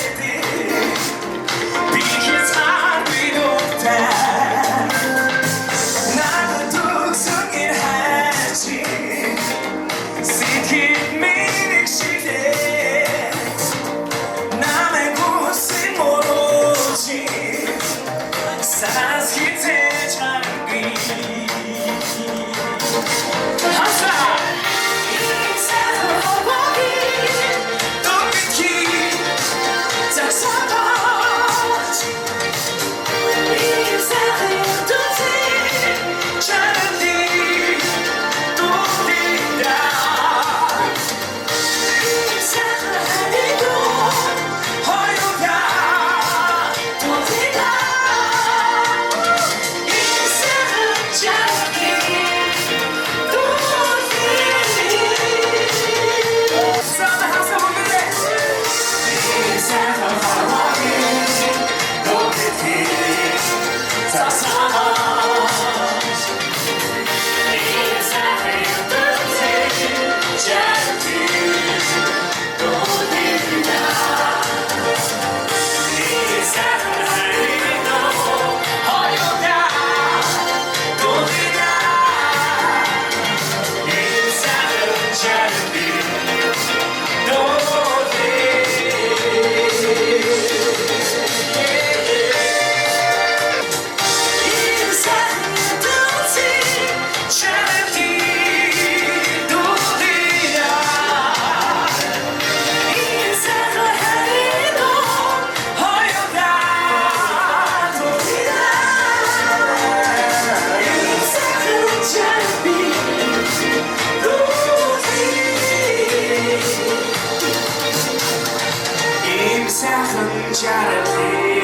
Их сайхан чаралээ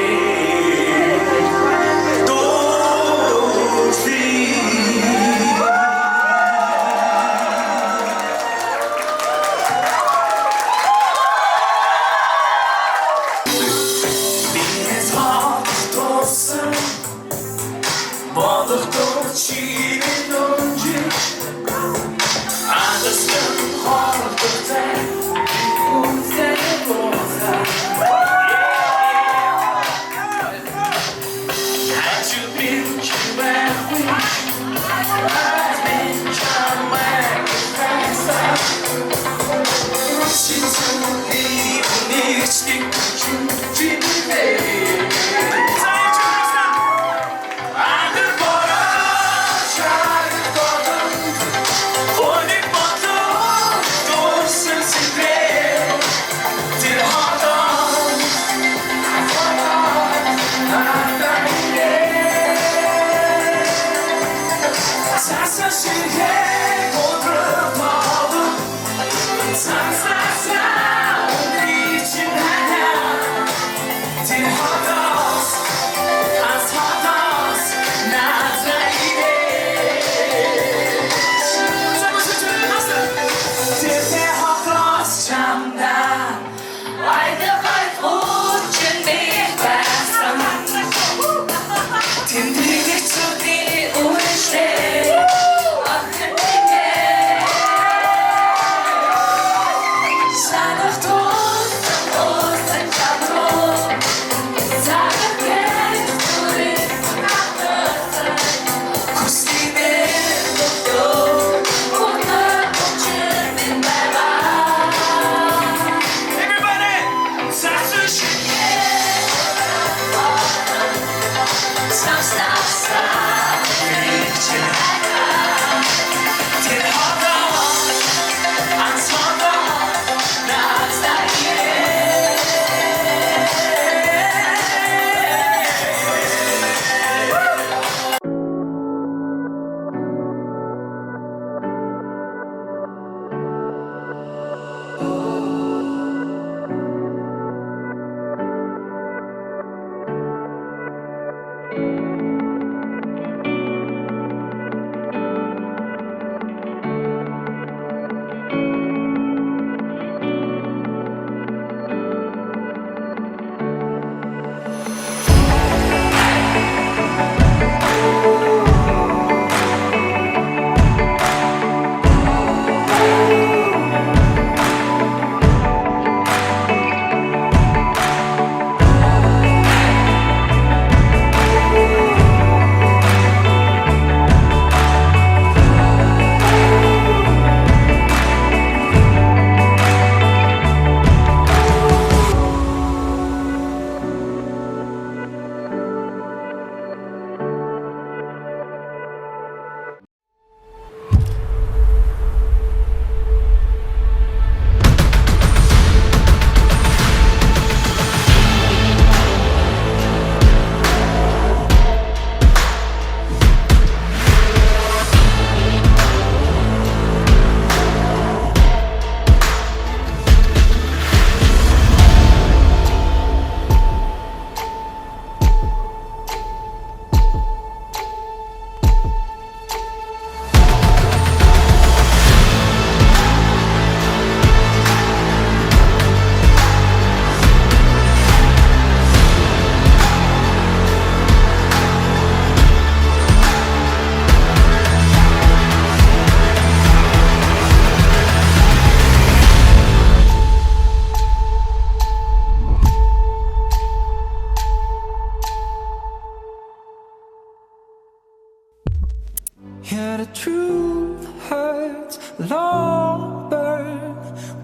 Yeah, the truth hurts, long burn.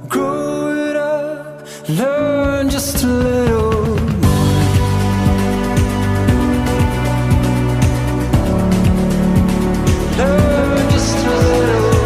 Grow it up, learn just a little more. Learn just a little.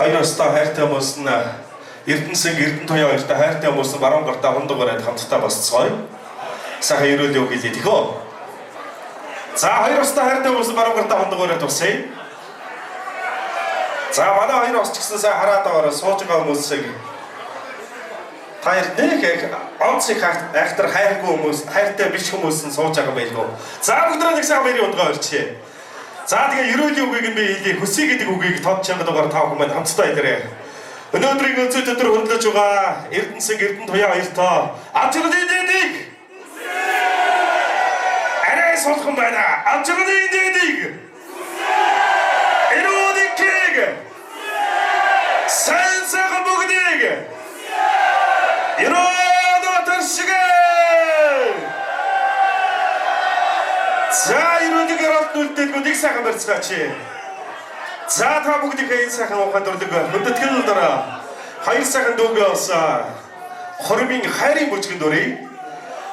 Хоёроос та хайртай хүмүүс нь Эрдэнэсийн Эрдэнэ туяа хоёртой хайртай хүмүүс нь баруун гартаа хундагаараад хамтдаа босцгоё. Сайхан ерөөл юу гэлээ тэхөө. За хоёроос та хайртай хүмүүс нь баруун гартаа хундагаараад босъё. За манай хоёр бас ч гэсэн сайн хараад байгаараа сууж байгаа хүмүүсийг та нэг онцгой хайртай хайргүй хүмүүс, хайртай биш хүмүүс нь сууж байгаа байлгүй. За бүгдрээ нэг сайн баярын ундгаа өрчье. За тэгээ ерөөлийн үгийг нь би хэлье. Хүсье гэдэг үгийг тод чанга дугаар та хүмүүс хамтдаа хэлээрэй. Өнөөдрийн өнцөд өдөр хөндлөж байгаа Эрдэнэсийн Эрдэнэ туяа хоёртоо авчирын дэдэг. Арай суулхан байна. Авчирын дэдэг. Эрүүдийг сайн бүгдийг Ерөөдөө шиг. За ерөөдийг оролт үлдээгүй нэг сайхан барьцгаач. За та бүгдийнхээ энэ сайхан ухаанд орлог хүндэтгэл дараа хоёр сайхан дүүгээ олсон. Хорвын хайрын бүжгэнд өрье.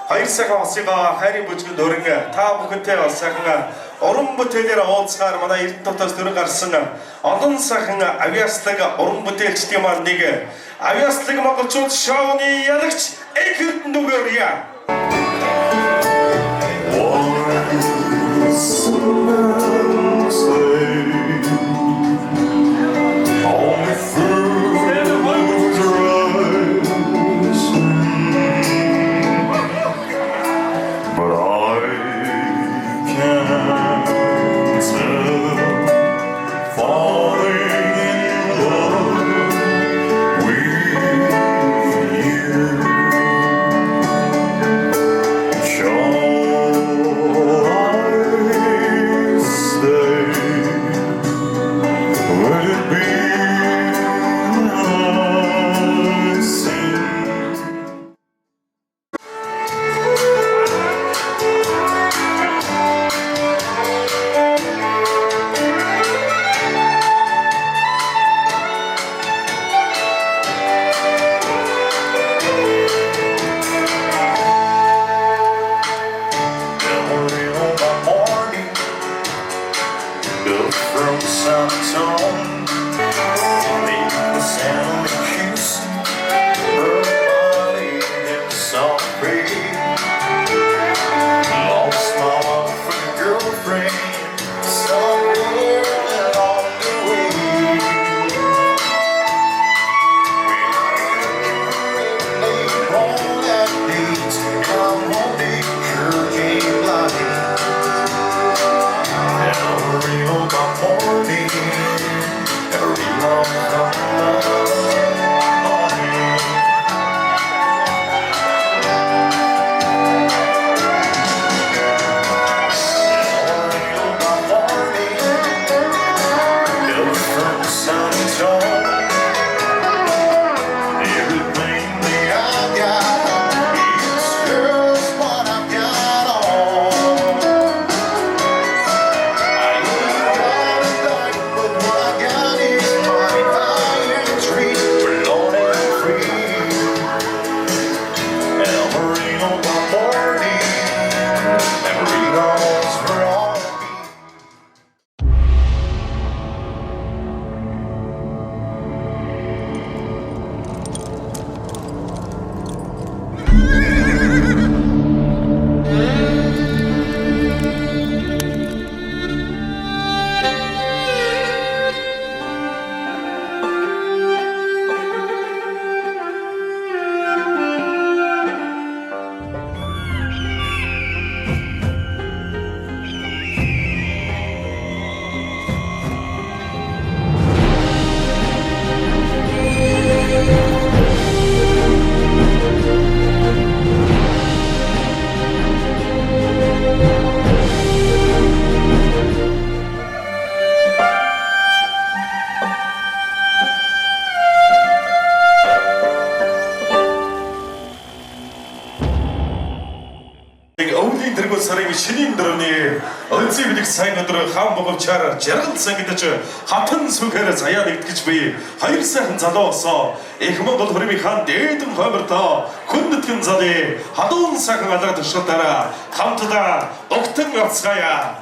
Хоёр сайхан осыгаа хайрын бүжгэнд өргөн та бүхэнтэй бас сайхан уран бүтээлээр уулзгаар манай Эрдэнэ дотоос төрө гарсан олон сайхан авиаслаг уран бүтээлчдийн маань нэг авиаслаг монголчууд шоуны ялагч Эрдэнэ дүүгээ өрье. Шинийн дөрөвний өнцөг билэг сайн өдөр хаан боговчаар жаргалсан гэдэг чи хатан сүхээр заяа нэгтгэж буй хоёр сайхан залуу олсоо их Монгол хөрмийн хаан дээдэн хоймортой хүндэтгэн залын хадуун сайхан алга туршилтаараа хамтдаа огтон авцгаая.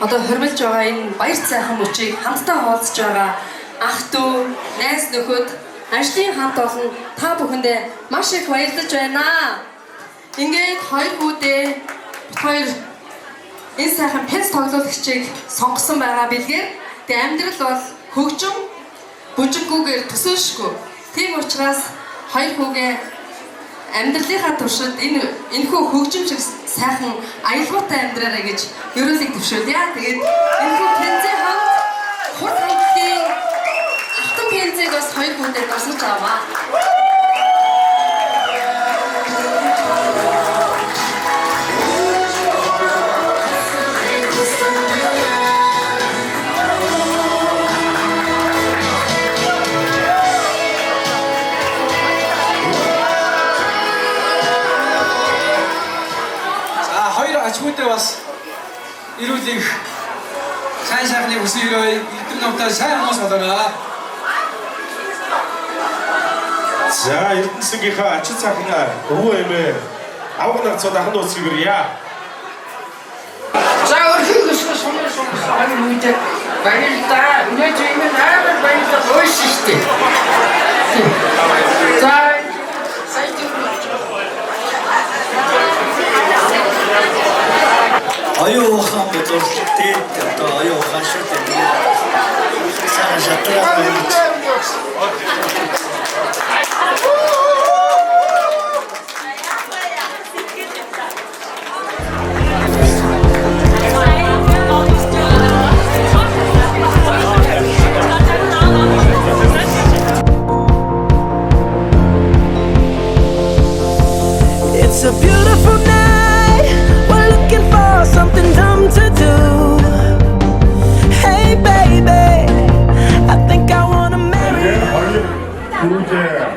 одоо хоригдж байгаа энэ баяр сайхан мөчийг хамтдаа хуваалцж байгаа ах дүү, найз нөхөд, ажлын хамт олон та бүхэндээ маш их баярлаж байна. Ингээд хоёр хүүдээ хоёр энэ сайхан пенс тоглоулагчийг сонгосон байгаа бэлгээр тэгээ амьдрал бол хөгжим бүжиггүйгээр төсөөлшгүй. Тийм учраас хоёр хүүгээ амьдралынхаа туршид энэхүү хөгжим шиг сайхан аялгаутай амьдраарай гэж ерөөлийг төвшүүлье. Тэгээд энэхүү пензээ хамт хурд хамтгийн алтан пензээг бас хоёр хүүтэй дурсаж аваа. Ачгүйдээ бас ирүүлэх сайн сайхны үсээрээ эрдэм номтой сайн хүмүүс болоорой. За Эрдэнэсийнхаа ачид сайхан өвөө эмээ авах нацад ахын дуусыг ирье. За өрхөс сонирхолтой үнэтэй баярлалаа. Өнөөдөр энэ амар баярлалаа гойсон шүү дээ. За Аюу хаан бодлоготой одоо аюу хаан шүтээ. Сара шатраа байж. It's a beautiful night. We're looking for something dumb to do. Hey baby, I think I wanna marry you.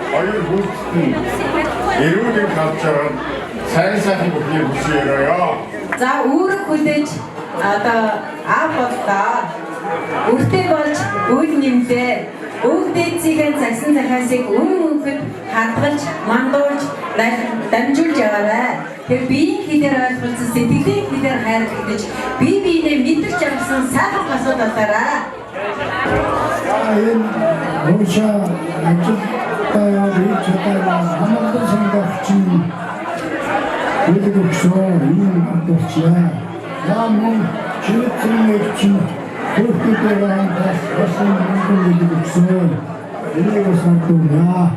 Хоёр хүүхдийн эрүүлийн халчаар сайн сайхан бүхний хүсээрээ. За үүрэг хүлээж одоо аав боллоо. Үртэй болж үйл нэмлээ. Өвдөөцийн загсан захаасыг өмнөхөд хадгалж, мандуулж, дамжуулж яваарай. Тэр биеийн хилээр ойлголцсон сэтгэлийн хилээр хайрлагдаж, бие биенээ мэдэрч явсан сайхан гасууд болоорой. Энэ мөчөө ажилтай явж байгаа хамаатан санагч үүдэг өгсөн юм болчихлаа. Яамон чийтсэн Türkiye'de basın mümkün edilmişsin. Yine basandım ya.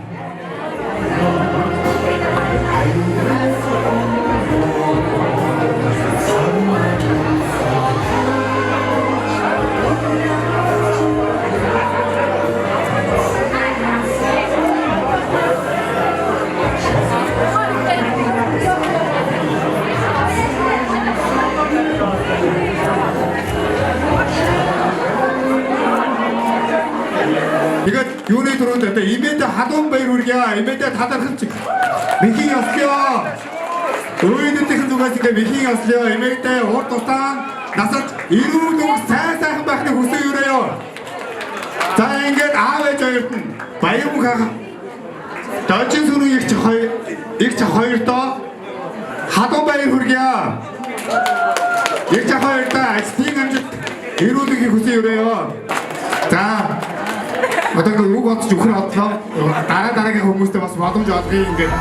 이거 요리 들어온다. 이벤트 하동 배우리야. 이벤트 다들 흔치. 미팅 왔어요. 의인들 때 누가 있으니까 미팅 왔어요. 이벤트 어떠상 나서 이루동 살살 밖에 호수유래요. 자 이게 아왜 저 바이오가 더진 수는 익차 허일다 하동 배우리야. 익차 허일다 스팅한 이루동이 호수유래요. 자. 어떤 거 요거 같이 좋구나 어떠? 다르게 хүмүүс бас боломж олгоё ингээд.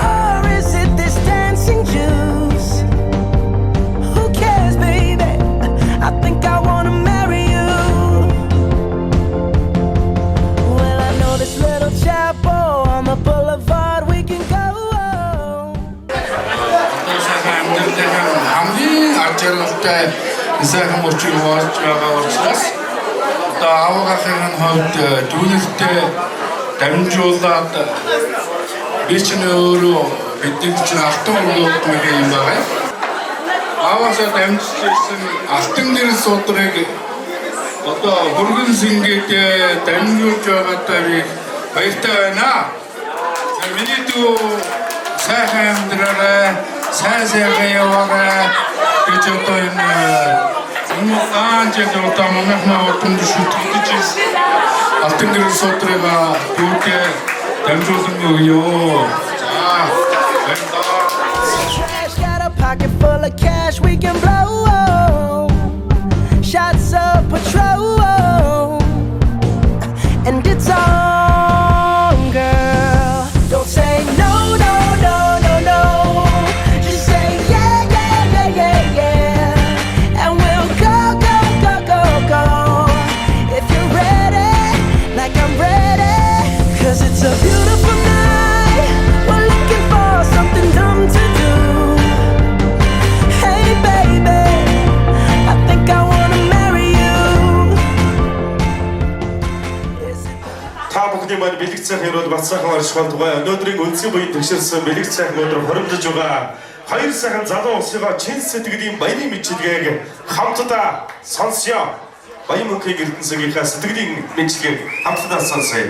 Or is it this dancing juice? Who cares, baby? I think I wanna marry you. Well, I know this little chapel on the boulevard we can go. хамгийн ажиглалтай сайхан мөчийг болж байгаа учраас аваагахын хувьд дүүнэртэй дамжуулаад би ч өөрөө бидний чинь алтан өргөдмөг юм байна. Аваасаа дамжуулсан алтан нэр судрыг одоо хөргөн сингээд дамжуулж байгаатай би баяртай байна. Миний дүү сайхан амьдраарай, сайхан яваарай гэж одоо энэ Анча одоо манайхнаа отонд шүтгэж алтан нэр судрыга дүүгээ дамжуулсан өгөө. Got a pocket full of cash we can blow. бэлэг цайхан өрөөд бат сайхан оршихуун тугай өнөөдрийн үндсийн буян төгшөрсөн бэлэг цайхан өдөр хоримдож байгаа хоёр сайхан залуу улсыгаа чин сэтгэлийн баярын мэдлэгийг хамтдаа сонсё. Баян мөнхийн эрдэнэсийнхээ сэтгэлийн мэдлэгийг хамтдаа сонсъё.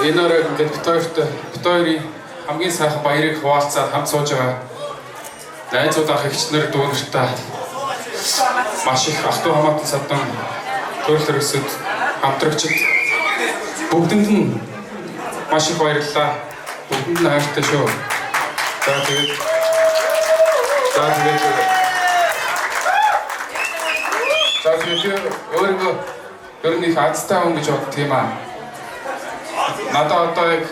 Энэ орой ингээд бит хоёрын хамгийн сайхан баярыг хуваалцаад хамт сууж байгаа найзууд ах эгчнэр дүү нартай маш их Алтан хамаатан садан төрөл өрсөд хамтрагчид бүгдэнд нь маш их баярлалаа. Бүгдэнд нь хайртай шүү. За тэгээд өөрийгөө ер нь их азтай хүн гэж боддог юм аа. Надад одоо яг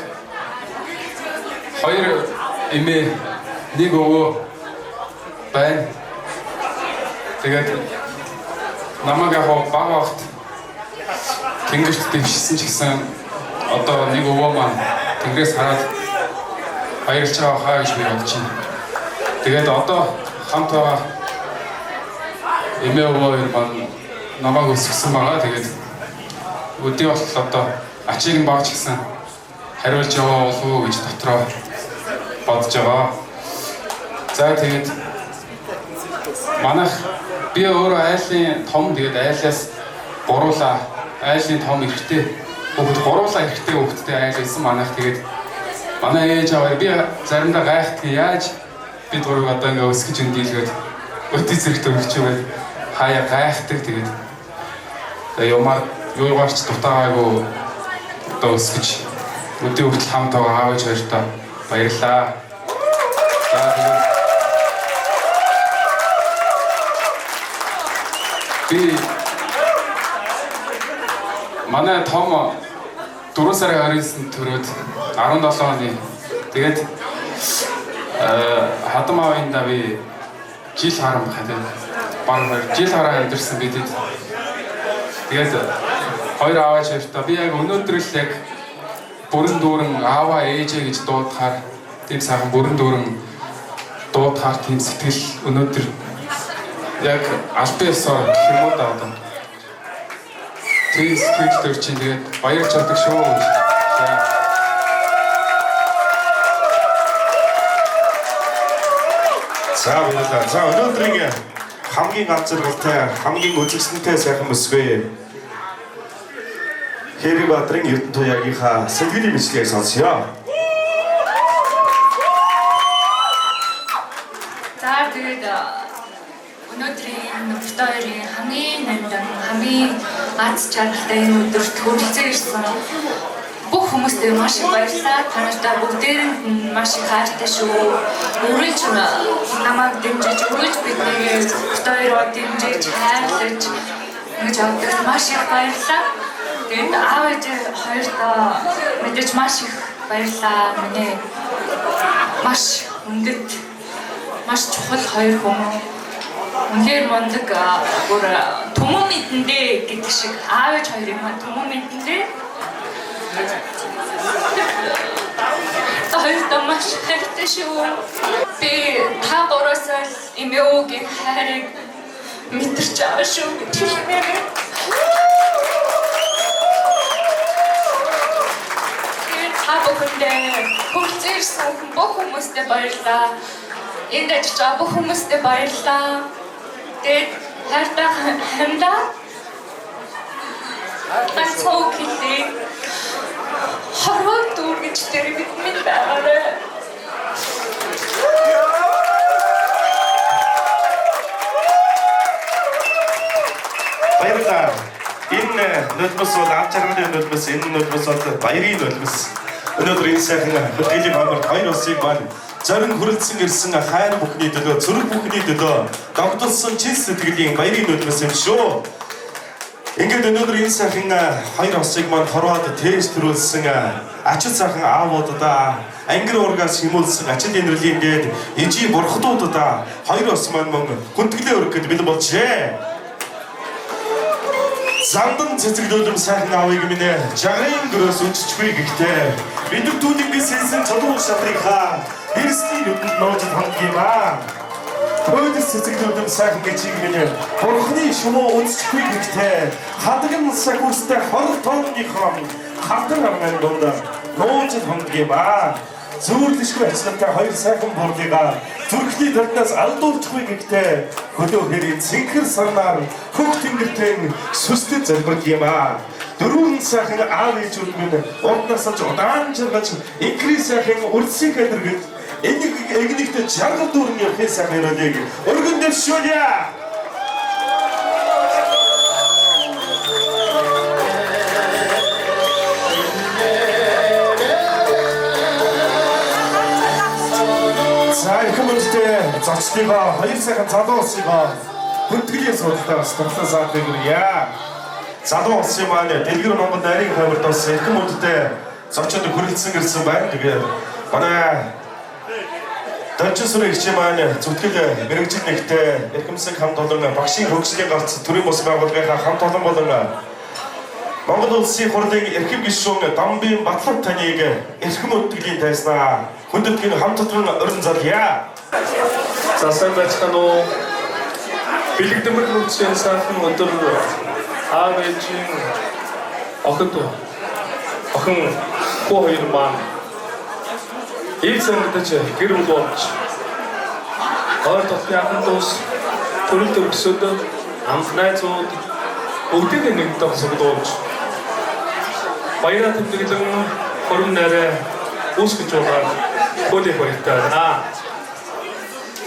хоёр эмээ нэг өвөө байна. Тэгээд намайг яг баг багт тэнгэрт дэвшсэн ч гэсэн одоо нэг өвөө маань тэнгэрээс хараад баярлж байгаа хаа гэж би бодож байна. Тэгээд одоо хамт байгаа эмээ өвөө хоёр маань намайг өсгсөн байгаа. Тэгээд өдөө болтол одоо ачиг нь багч гэсэн хариулж яваа болов уу гэж дотроо бодож байгаа. За тэгээд манайх би өөрөө айлын том тэгээд айлаас гуруула айлын том эрэгтэй хүүхэд гуруула эрэгтэй хүүхэдтэй айл байсан манайх. Тэгээд манай ээж аваа би заримдаа гайхдаг яаж бид гурав одоо ингээ өсгөж өндийлгээд өтөц зэрэгт өргөж байгаад хаяа гайхдаг. Тэгээд юмар юугаарч дутаагаагүй одоо өсгөж өдөө хүртэл хамт байгаа аав ээж хоёртоо баярлалаа. За тэгээд би манай том 4 сарын 29-нд төрөөд 17 оны тэгээд хадам аавында би жил харам хадаа баг жил хараа амьдэрсэн бидэд. Тэгээд хоёр аавч хоёртоо би яг өнөөдөр л яг бүрэн дүүрэн ааваа ээжээ гэж дуудахаар тийм сайхан бүрэн дүүрэн дуудахаар тийм сэтгэл өнөөдөр яг альбиасаар гэх юм уу даа одоо. Тийм сэтгэл төр чинь тэгээд баярлж чаддаг шүү. За баярлалаа. За өнөөдрийн хамгийн ганцаархалтай хамгийн үзэгсэнтэй сайхан өсгөө. Хэрбатрын Эрдэнэтуягийнхаа сэтгэлийн мэдлэгийг сонсъё. За тэгээд өнөөдрийн бит хоёрын хамгийн нандин хамгийн аз жаргалтай энэ өдөрт хүрэлцэн ирсэн бүх хүмүүстээ маш их баярлалаа. Та нартай бүгдээрэнд маш их хайртай шүү. Үргэлж намайг дэмжиж, үргэлж биднийг бит хоёроо дэмжиж, хайрлаж ингэж авдаг маш их баярлалаа. Тэгээд аав ээж хоёртоо мэдээж маш их баярлалаа. Миний маш өндөд маш чухал хоёр хүн. Үнээр мондөг бүр түмэн мэдэндээ гэдэг шиг аав ээж хоёрын маань түмэн мэдэндээ хоёртоо маш хайртай шүү. Би та гураасаа л эмээ өвгийн хайрыг мэдэрч байгаа шүү гэж хэлмээр. Та бүхэндээ хүрцээрсэн бүх хүмүүстээ баярлалаа. Энд ажиллаж байгаа бүх хүмүүстээ баярлалаа. Тэгээд хайртай хамдаа ганцхан хэлээ. Хорвоо дүүр гэж тэр минь байгаарай. Баярлалаа. Энэ нөлбөс бол ачаарны нөлбөс, энэ нөлбөс бол баярын нөлбөс. Өнөөдөр энэ сайхан хөтөлбөрийн хамарт хоёр улсыг маань зорин хүрэлцэн ирсэн хайр бүхний төлөө, зүрх бүхний төлөө догдолсон чин сэтгэлийн баярын нөлбөс юм шүү. Ингээд өнөөдөр энэ сайхан хоёр улсыг маань хорвоод тээж төрүүлсэн ачид сайхан аавуудаа ангир ургаас хэмүүлсэн ачид инэрлийн дээд ижи бурхдуудаа хоёр улс маань мөн хүндэглээ өргөх гэд бэлэн болжээ. Зандан цэцэглүүлэм сайхан аавыг минь жагрын дөрөөс үнччихгүй гэхдээ бид түүнийгээс хэлсэн чадвар шатрынхаа хэрсний нүдэнд нууж ханддаг юм аа. Өөдөс цэцэглүүлэм сайхан гэчиг минь бурхны шумуу үнччихгүй гэхдээ хадган сахүрстэй хор тооны хам хамтан арганы дунд нууцд хонгиймаа. Зүүрлэшгүй ажиллагатай хоёр сайхан борлыгаа зүрхний талдаас алдуулчихгүй гэхдээ хөлөөхөр цэнхэр сарнаар хөх тэнгэртэн сүстэд залбирдгиймаа. Дөрвөн сайхан аав ээжүүд минь урднаас ч удаан жаргаж инкри сайхан урдсыг адэргэж эгнэгт жаргал дүүрэн явахын сайхан өрөөлийг өргөн дэвшүүлье. За их мөнхтэй зочдыгаа хоёр сайхан залуу улсыгаа хүндэтгэлийн судалтаас туслан саадгийгэрье. Залуу улсын маань дэлгэр Монгол нарийн хавьд бас их мөнхтэй зочид хүрэлцэн ирсэн байна. Тэгээд манай Дончсүрийн хичээн маань зүтгэл мэрэгжил нэгтэй эрхэмсэг хамт олон багшийн хөгжлийн гарц төрийн бус байгууллагынхаа хамт олон болон Монгол улсын хурлын эрхэм гишүүн Дамбын Батлав таныг эрхэм өдгөлийн тайснаа хүндэтгэлийн хамт олон өрн зарлая. За сайн байцгаана уу. Бэлэгдэмэр нууцын сайхан өдөр аав ээжийн охин хүү хоёр маань ийм сангадаж гэр бүл болж хоёр дахь яхан дус төрөл төгсөд амт найзууд бүгдийг нэг төгсгөлж баяраа тэмдэглэн хором нэрэ үүсгэж байгаа хөлийг баяртаа.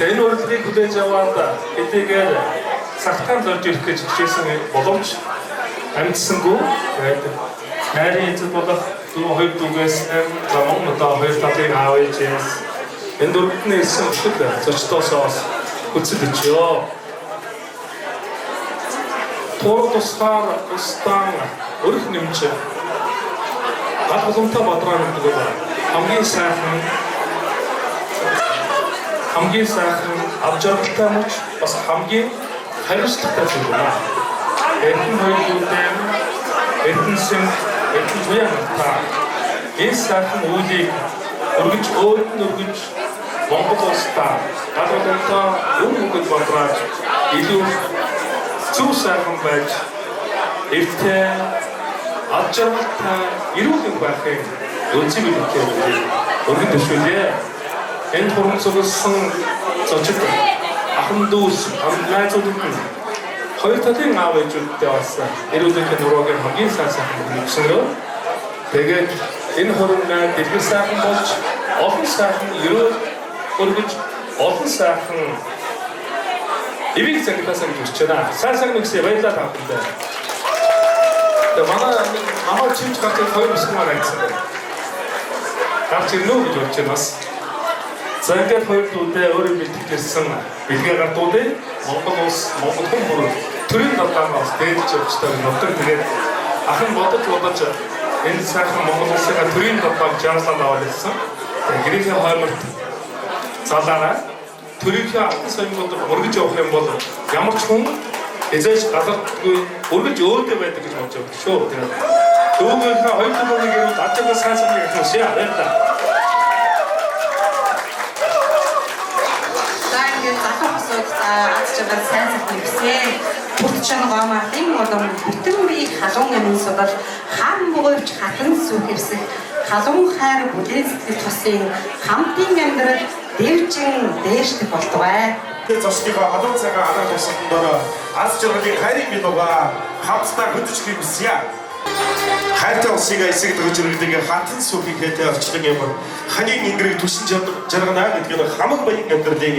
Энэ урлагийг хүлээж аваад эдгээр сахтан зорж ирэх гэж хичээсэн боловч амьдсангүй. Тэгээд найрын эцэг болох хоёр дүүгээс замун одоо хоёр талын аав ээжээс энэ дөрөвдний ирсэн өшгөл зочдоосоос хүчилжээ. Тор тусгаар устан өрх нэмж гал боломтой бодроо гэдэг хамгийн сайхан авжаргалтай мөч бас хамгийн хариуцлагатай зүйл байна. Эрдэнэ хоёрын эрдэнэсэн эрдэнэ туяа та энэ сайхан үйлийг өргөж өргөж Монгол улстай гал боломтой өгөөд бодроод илүү зөв сайхан байж эртээ авжаргалтай эрүүл байхыг үнцэг үлдээе. Өргөн дэвшүүлье. Энэ хурамцуулсан зочид ахын дүүс найзуудад хоёр талын аав ээжүүдтэй бас эрүүлэх нуруугийн хамгийн сайхан өгсөнөө. Тэгээд энэ хурамнаа дэлгэр сайхан болж олон сайхан эрүүл өргөж олон сайхан эвийг цагтаас ирж байна. Сайхан нэгсээ баярлалаа тавтай. Тэгээд манай чимч гарч хоёр бисмаар айцсан. Гарч ирнэ гэж бодож байна бас. За ингээд хоёр дүүдээ өөрөө бэлтгэжсэн бэлгээ гардуудыг Монгол улс Монгол хүмүүс төрийн далдаас дээдж явчихдаг нутаг тэгээд ахын бодож энэ сайхан Монгол улсынхаа төрийн далдааг жааслаад аваад ирсэн. Тэгээд гэрээний хойморт залаараа төрийнхээ ахын соёлд өргөж явах юм бол ямар ч хүн эзэж галардгүй өргөж өөдөө байдаг гэж бодож байгаа шүү. Тэгээд дүүгийнхээ хоёр дүүгийн гэрүүд ажлаа сайхан гэж хэлсэн яа. Аз сайн нэгсэн бүрт чанга мартын одон бүтэн бие халуун амин судал хаан бугойч хатан сүхэрсэх халуун хайр бүлээн сэтгэл тосын хамтын амьдрал дэвжин дээшдэг болтугай. Зочдыгаа халуун цагаан алаа тусахын дараа аз жаргалын хайрыг минугаа хамтдаа хөдөж хийвсье. Хайртай улсыг эсэг дөрж ирдэг хатан сүхийг хэдэ орчлон юм. Ханийн ингэрийг түшин жарганаа гэдэг нь хамаг баян амьдралыг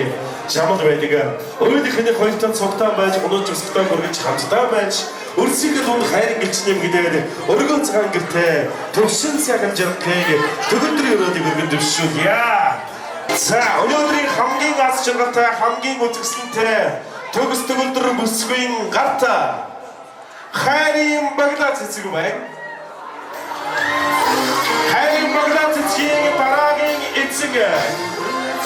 жамал байдаг. Өөрийнхөө хоёртон цогтаа байж өнөөж өсөлтөө бүргэж хамтдаа байж өрсөйг дунд хайрын гэлчнэм гэдэг өргөн цагаан гэртээ төвшин сайхан жаргахыг төгөлдрийн өрөөдийг өргөн дэвшүүлье. За өнөөдрийн хамгийн аз жаргалтай хамгийн үзэсгэлэнтэй төгс төгөлдөр бүсгүй гарта хайрын баглаа цэцэг байна. Хайрын баглаа цэцгийн дараагийн эцэг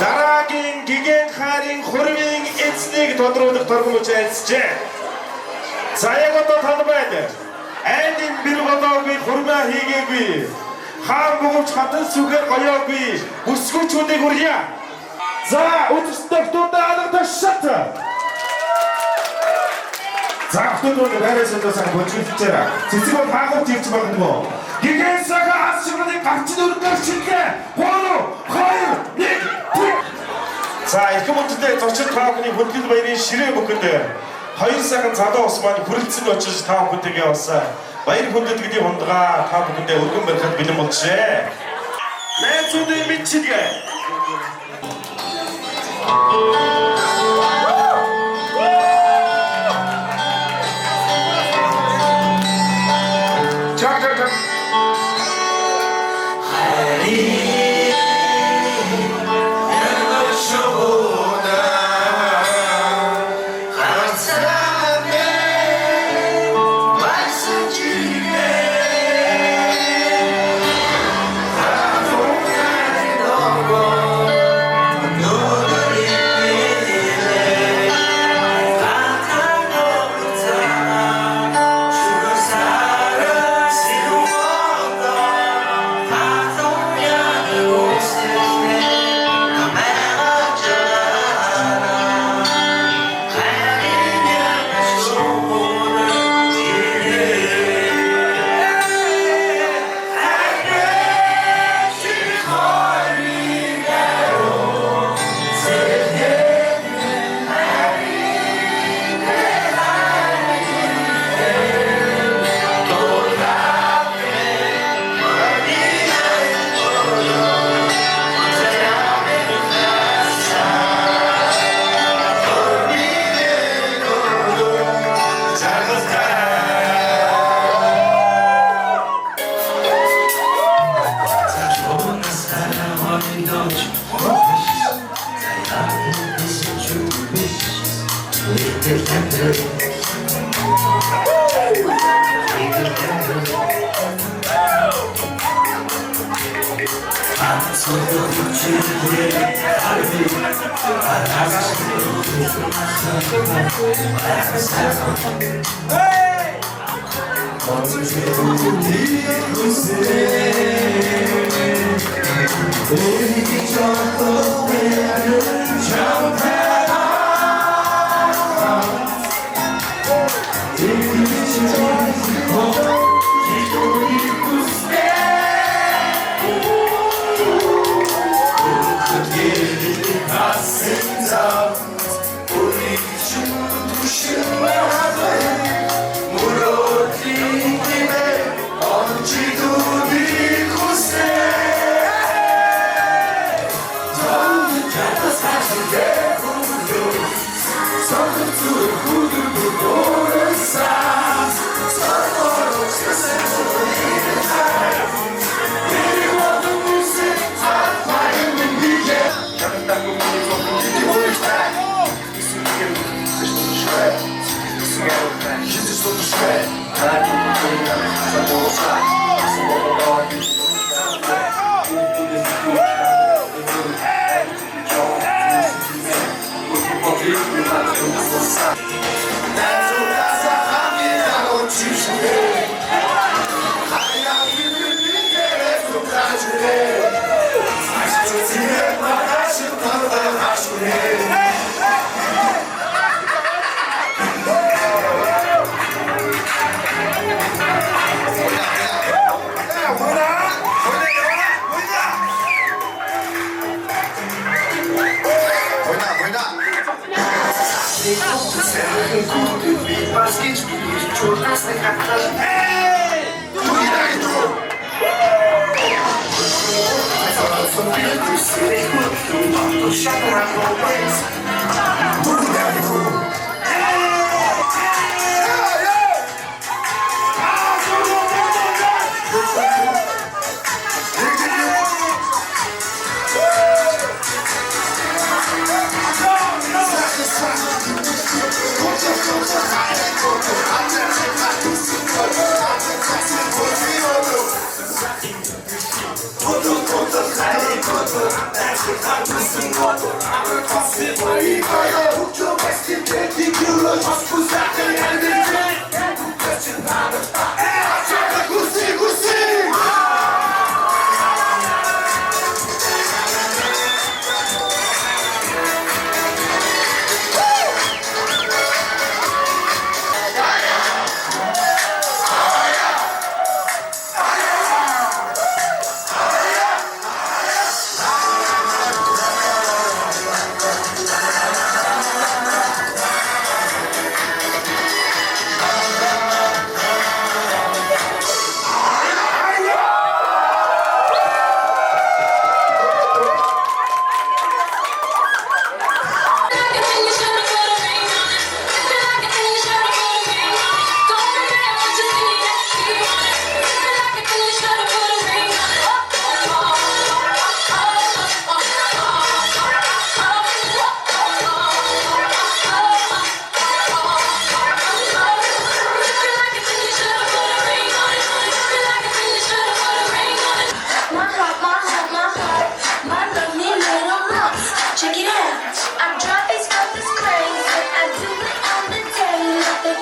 дараагийн гигэн хайрын хурмын эцнийг тодруулах торгомж айцжээ. За яг одоо тань байна. Айдын бэр болоогүй хурмаа хийгээгүй. Хаан бөгөөч хатан сүгээр гоёогүй. Бүсгүйчүүдийг хүрье. За үдстэй туудаа алгадаш шат. За автодор байрасаа сайн болчихчихлаа. Цэцэг бол хаагур тийч багт мó. 기계사가 아스그러니 각지도는 것인데 바로 하이닉. 자 이렇게 못했대 덕질 타고니 본기도 바이린 시를 먹건데 하이사간 자다 없으면 구리츠가 어쩌지 다 못되게 왔어. 바이린 본드들이 뒤에 본드가 다 먹건데 얼굴 merkat benim 못지. 내 조대 미치게. 자.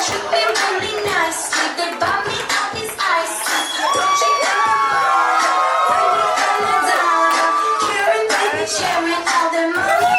treat me really nicely. They buy me all these ices. Don't you bring me down. Karen, baby, sharing all their money.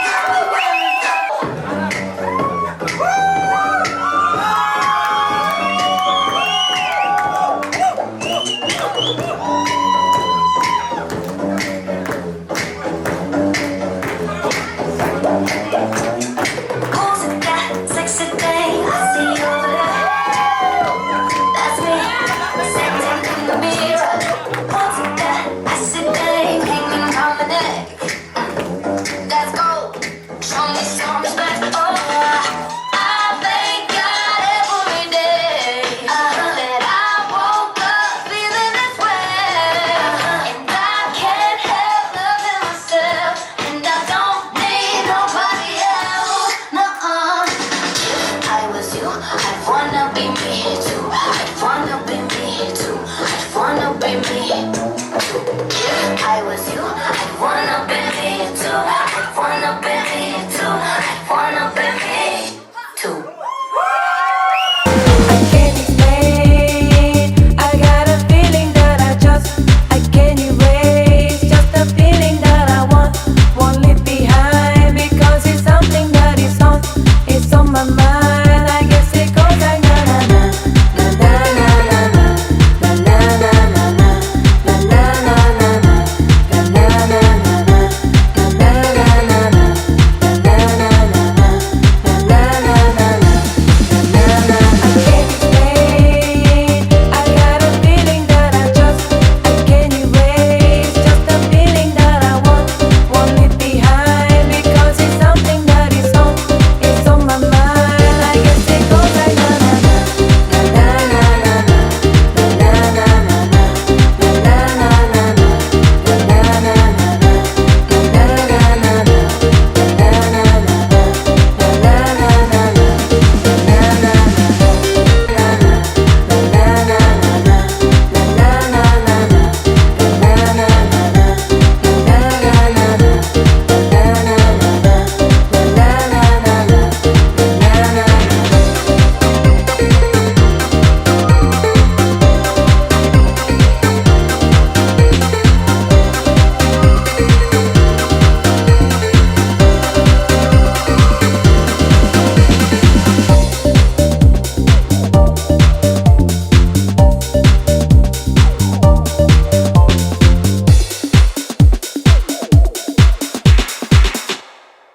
I wanna be me.